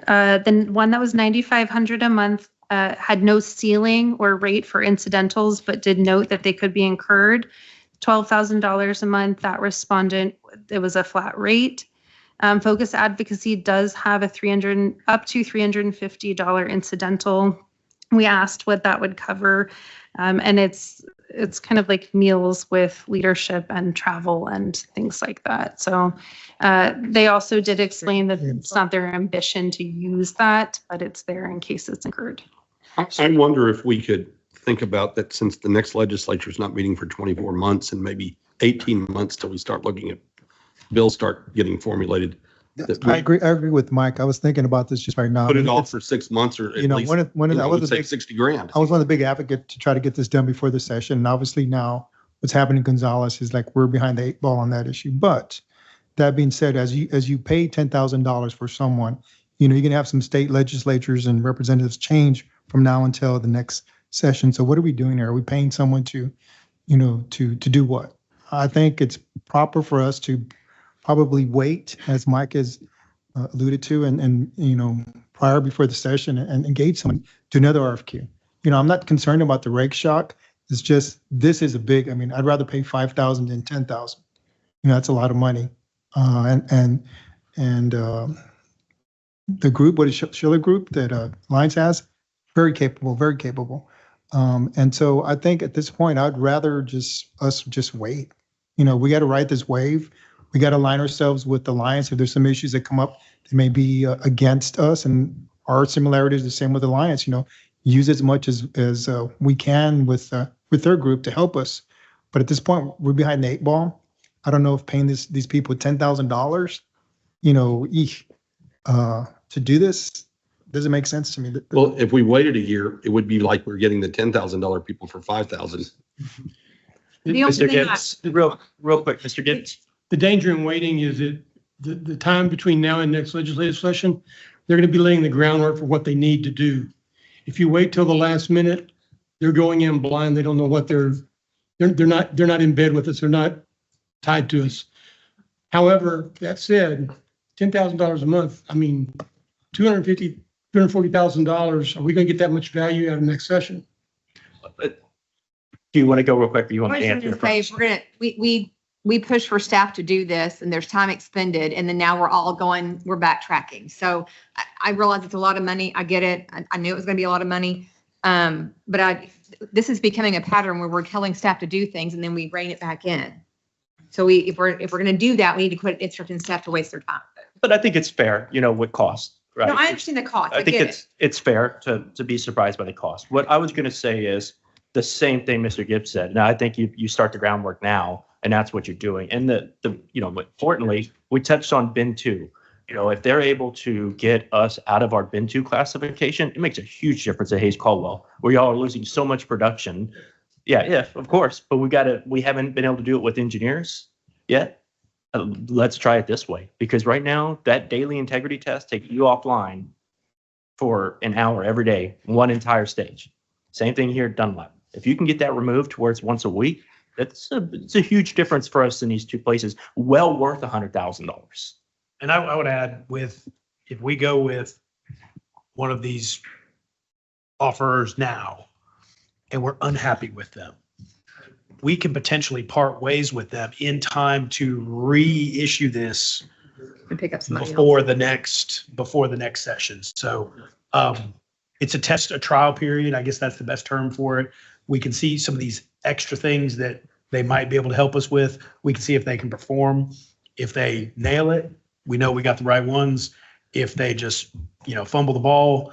The one that was 9,500 a month had no ceiling or rate for incidentals, but did note that they could be incurred. $12,000 a month, that respondent, it was a flat rate. Focus Advocacy does have a up to $350 incidental. We asked what that would cover, and it's kind of like meals with leadership and travel and things like that. So they also did explain that it's not their ambition to use that, but it's there in case it's incurred. I wonder if we could think about that, since the next legislature is not meeting for 24 months and maybe 18 months till we start looking at bills start getting formulated. I agree with Mike. I was thinking about this just right now. Put it off for 6 months or at least, I was say 60 grand. I was one of the big advocates to try to get this done before the session. And obviously now what's happening in Gonzales is like we're behind the 8 ball on that issue. But that being said, as you pay $10,000 for someone, you're going to have some state legislatures and representatives change from now until the next session. So what are we doing here? Are we paying someone to do what? I think it's proper for us to probably wait, as Mike has alluded to, and prior before the session and engage someone to another RFQ. I'm not concerned about the rate shock. It's just, this is a big, I'd rather pay $5,000 than $10,000. That's a lot of money. And the group, what is Schiller Group that Alliance has, very capable, very capable. And so I think at this point, I'd rather just wait. We got to ride this wave. We got to align ourselves with Alliance. If there's some issues that come up that may be against us, and our similarities the same with Alliance, use as much as we can with their group to help us. But at this point, we're behind the 8 ball. I don't know if paying these people $10,000, to do this doesn't make sense to me. Well, if we waited a year, it would be like we're getting the $10,000 people for $5,000. Mr. Gibbs, real quick, Mr. Gibbs. The danger in waiting is that the time between now and next legislative session, they're going to be laying the groundwork for what they need to do. If you wait till the last minute, they're going in blind. They don't know what they're not in bed with us. They're not tied to us. However, that said, $10,000 a month, $240,000. Are we going to get that much value out of next session? Do you want to go real quick, or you want I me was to just answer gonna say, first? we we push for staff to do this and there's time expended and then now we're backtracking. So I realize it's a lot of money. I get it. I knew it was going to be a lot of money. But this is becoming a pattern where we're telling staff to do things and then we rein it back in. So if we're going to do that, we need to quit instructing staff to waste their time. But I think it's fair, with cost, right? No, I understand the cost. I think it's fair to be surprised by the cost. What I was going to say is the same thing Mr. Gibbs said. Now, I think you start the groundwork now, and that's what you're doing. And but importantly, we touched on bin 2. If they're able to get us out of our bin 2 classification, it makes a huge difference at Hayes Caldwell, where y'all are losing so much production. Yeah, of course. But we haven't been able to do it with engineers yet. Let's try it this way, because right now that daily integrity test takes you offline for an hour every day, one entire stage. Same thing here at Dunlap. If you can get that removed to where it's once a week, it's a huge difference for us in these two places. Well worth $100,000. And I would add if we go with one of these offers now and we're unhappy with them, we can potentially part ways with them in time to reissue this And pick up somebody else. before the next session. So it's a trial period. I guess that's the best term for it. We can see some of these extra things that they might be able to help us with. We can see if they can perform. If they nail it, we know we got the right ones. If they just, fumble the ball,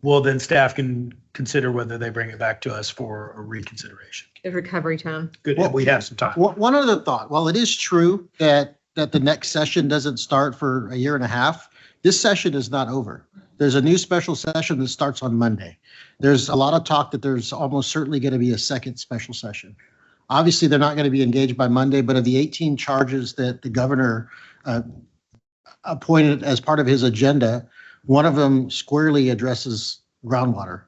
well, then staff can consider whether they bring it back to us for a reconsideration. The recovery time. Good, Well, we have some time. One other thought, while it is true that the next session doesn't start for a year and a half, this session is not over. There's a new special session that starts on Monday. There's a lot of talk that there's almost certainly going to be a second special session. Obviously, they're not going to be engaged by Monday, but of the 18 charges that the governor appointed as part of his agenda, one of them squarely addresses groundwater.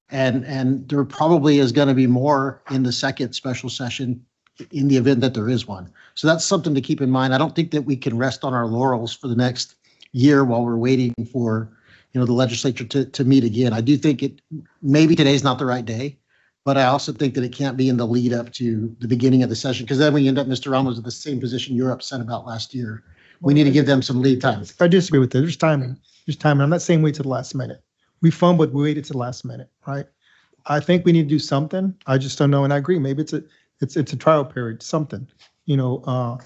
And there probably is going to be more in the second special session in the event that there is one. So that's something to keep in mind. I don't think that we can rest on our laurels for the next year while we're waiting for, the legislature to meet again. I do think maybe today's not the right day, but I also think that it can't be in the lead up to the beginning of the session, because then we end up, Mr. Ramos, in the same position you're upset about last year. We need to give them some lead time. I disagree with that. There's timing. I'm not saying wait to the last minute. We fumbled, we waited to the last minute, right? I think we need to do something. I just don't know. And I agree. Maybe it's a trial period, something, don't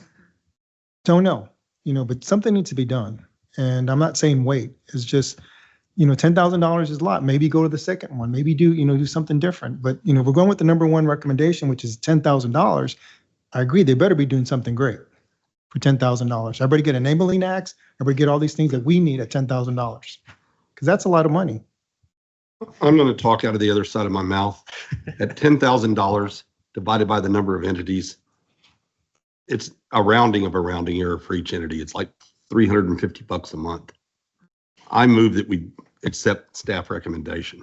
know, but something needs to be done. And I'm not saying wait. It's just, $10,000 is a lot. Maybe go to the second one. Maybe do something different. But, we're going with the number one recommendation, which is $10,000. I agree. They better be doing something great for $10,000. Everybody get enabling acts. Everybody get all these things that we need at $10,000, because that's a lot of money. I'm going to talk out of the other side of my mouth. At $10,000 divided by the number of entities, it's a rounding of a rounding error for each entity. It's like $350 a month. I move that we accept staff recommendation.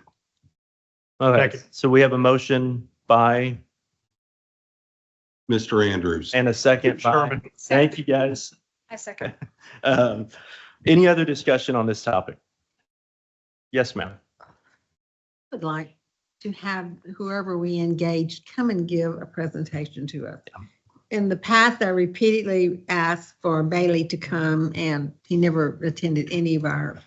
All right. So we have a motion by Mr. Andrews. and a second by. Sherman. Thank you, guys. I second. Any other discussion on this topic? Yes, ma'am. Would like to have whoever we engage come and give a presentation to us. In the past, I repeatedly asked for Bailey to come, and he never attended any of our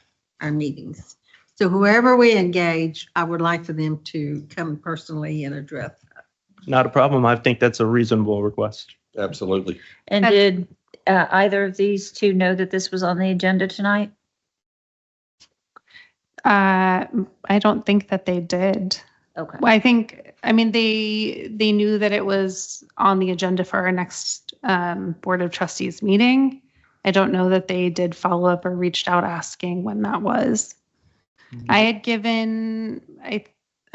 meetings. So whoever we engage, I would like for them to come personally and address that. Not a problem. I think that's a reasonable request. Absolutely. And did either of these two know that this was on the agenda tonight? I don't think that they did. Okay. They knew that it was on the agenda for our next Board of Trustees meeting. I don't know that they did follow up or reached out asking when that was. I had given, I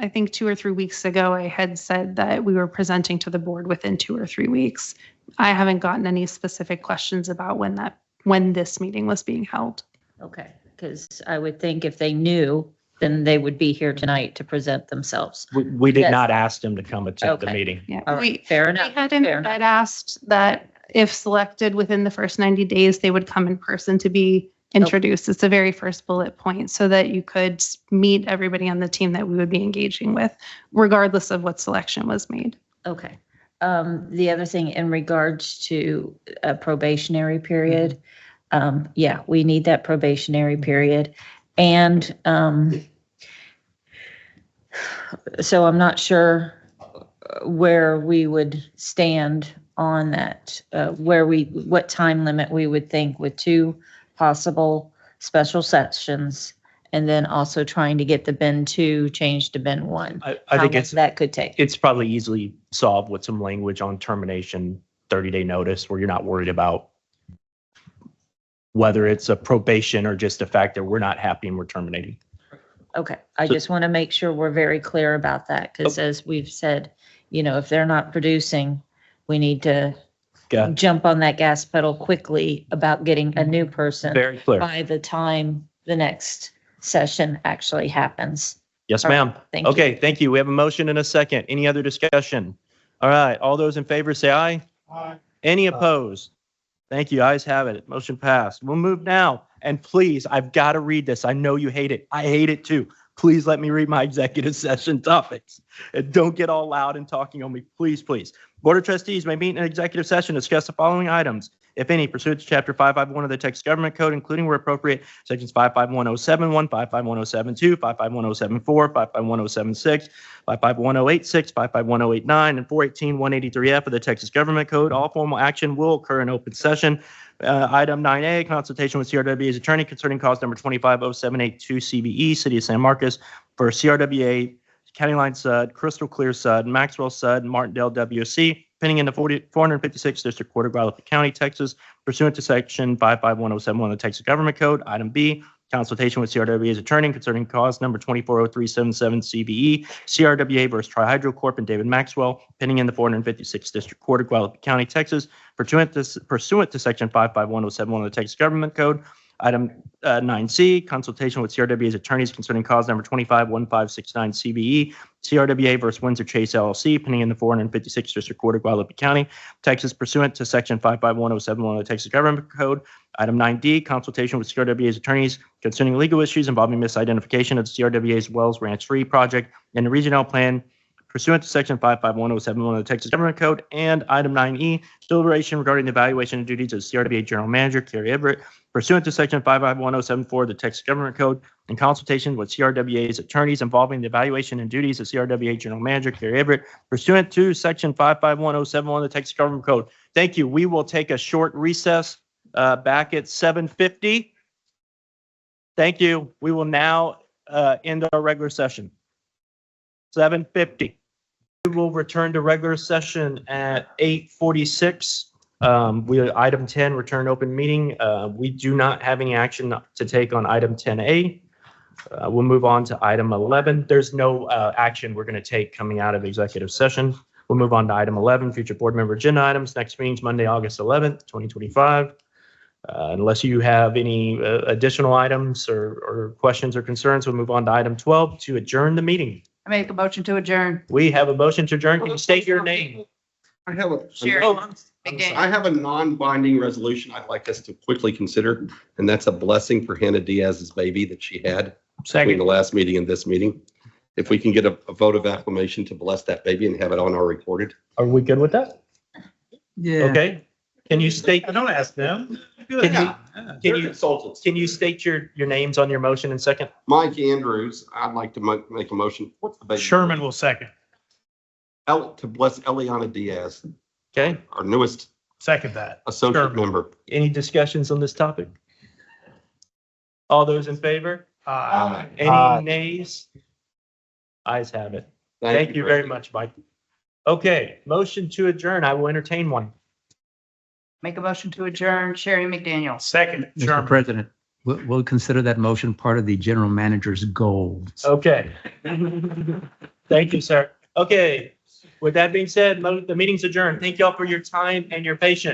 think 2 or 3 weeks ago, I had said that we were presenting to the board within 2 or 3 weeks. I haven't gotten any specific questions about when this meeting was being held. Okay, because I would think if they knew, then they would be here tonight to present themselves. We did Yes. not ask them to come attend the Okay. meeting. Yeah. All right, fair enough. I'd asked that if selected within the first 90 days, they would come in person to be introduced. It's the very first bullet point, so that you could meet everybody on the team that we would be engaging with, regardless of what selection was made. Okay. the other thing in regards to a probationary period, yeah, we need that probationary period. And so I'm not sure where we would stand on that, what time limit we would think with 2 possible special sessions, and then also trying to get the bin 2 changed to bin 1. I How think long that could take. it's probably easily solved with some language on termination, 30-day notice, where you're not worried about whether it's a probation or just the fact that we're not happy and we're terminating. Okay, I So- just want to make sure we're very clear about that, because as we've said, if they're not producing, we need to Got jump on that gas pedal quickly about getting a new person very clear. by the time the next session actually happens. Yes, All right, ma'am. thank you. Okay, thank you. We have a motion and a second. Any other discussion? All right, all those in favor say aye. Aye. Any opposed? Thank you. Ayes have it. Motion passed. We'll move now. And please, I've got to read this. I know you hate it. I hate it too. Please let me read my executive session topics. And don't get all loud and talking on me. Please, please. Board of Trustees may meet in an executive session to discuss the following items, if any, pursuant to Chapter 551 of the Texas Government Code, including where appropriate, Sections 551071, 551072, 551074, 551076, 551086, 551089, and 418-183F of the Texas Government Code. All formal action will occur in open session. Item 9A, consultation with CRWA's attorney concerning cause number 250782 CBE, City of San Marcos, for CRWA, County Line SUD, Crystal Clear SUD, Maxwell SUD, Martindale WC, pending in the 456th District Court of Guadalupe County, Texas, pursuant to Section 551071 of the Texas Government Code. Item B, consultation with CRWA's attorney concerning cause number 240377 CBE, CRWA versus Trihydro Corp. And David Maxwell, pending in the 456th District Court of Guadalupe County, Texas, pursuant to Section 551071 of the Texas Government Code. Item 9C, consultation with CRWA's attorneys concerning cause number 251569 CBE, CRWA versus Windsor Chase LLC, pending in the 456th District Court of Guadalupe County, Texas, pursuant to Section 551071 of the Texas Government Code. Item 9D, consultation with CRWA's attorneys concerning legal issues involving misidentification of the CRWA's Wells Ranch 3 project and the regional plan pursuant to Section 551071 of the Texas Government Code. And item 9E, deliberation regarding the evaluation and duties of CRWA General Manager Carrie Everett pursuant to Section 551074 of the Texas Government Code, in consultation with CRWA's attorneys involving the evaluation and duties of CRWA General Manager Carrie Everett pursuant to Section 551071 of the Texas Government Code. Thank you. We will take a short recess back at 7:50. Thank you. We will now end our regular session. 7:50. We will return to regular session at 8:46. Item 10, return open meeting. We do not have any action to take on item 10A. We'll move on to item 11. There's no action we're going to take coming out of executive session. We'll move on to item 11, future board member agenda items. Next meeting's Monday, August 11th, 2025. Unless you have any additional items or questions or concerns, we'll move on to item 12 to adjourn the meeting. I make a motion to adjourn. We have a motion to adjourn. Can you state your name? I have a. Sure. I have a non-binding resolution I'd like us to quickly consider, and that's a blessing for Hannah Diaz's baby that she had between the last meeting and this meeting. If we can get a vote of acclamation to bless that baby and have it on our recorded. Are we good with that? Yeah. Okay. Can you state? Don't ask them. Can you state your names on your motion in second? Mike Andrews, I'd like to make a motion. What's the baby? Sherman will second. To bless Eliana Diaz, Okay. our newest Second that. associate Sherman. member. Any discussions on this topic? All those in favor? Aye. Any nays? Ayes have it. Thank you very much, Mike. Okay, motion to adjourn. I will entertain one. Make a motion to adjourn. Sherry McDaniel. Second. Mr. Sherman. President, we'll consider that motion part of the general manager's goals. Okay. Thank you, sir. Okay, with that being said, the meeting's adjourned. Thank y'all for your time and your patience.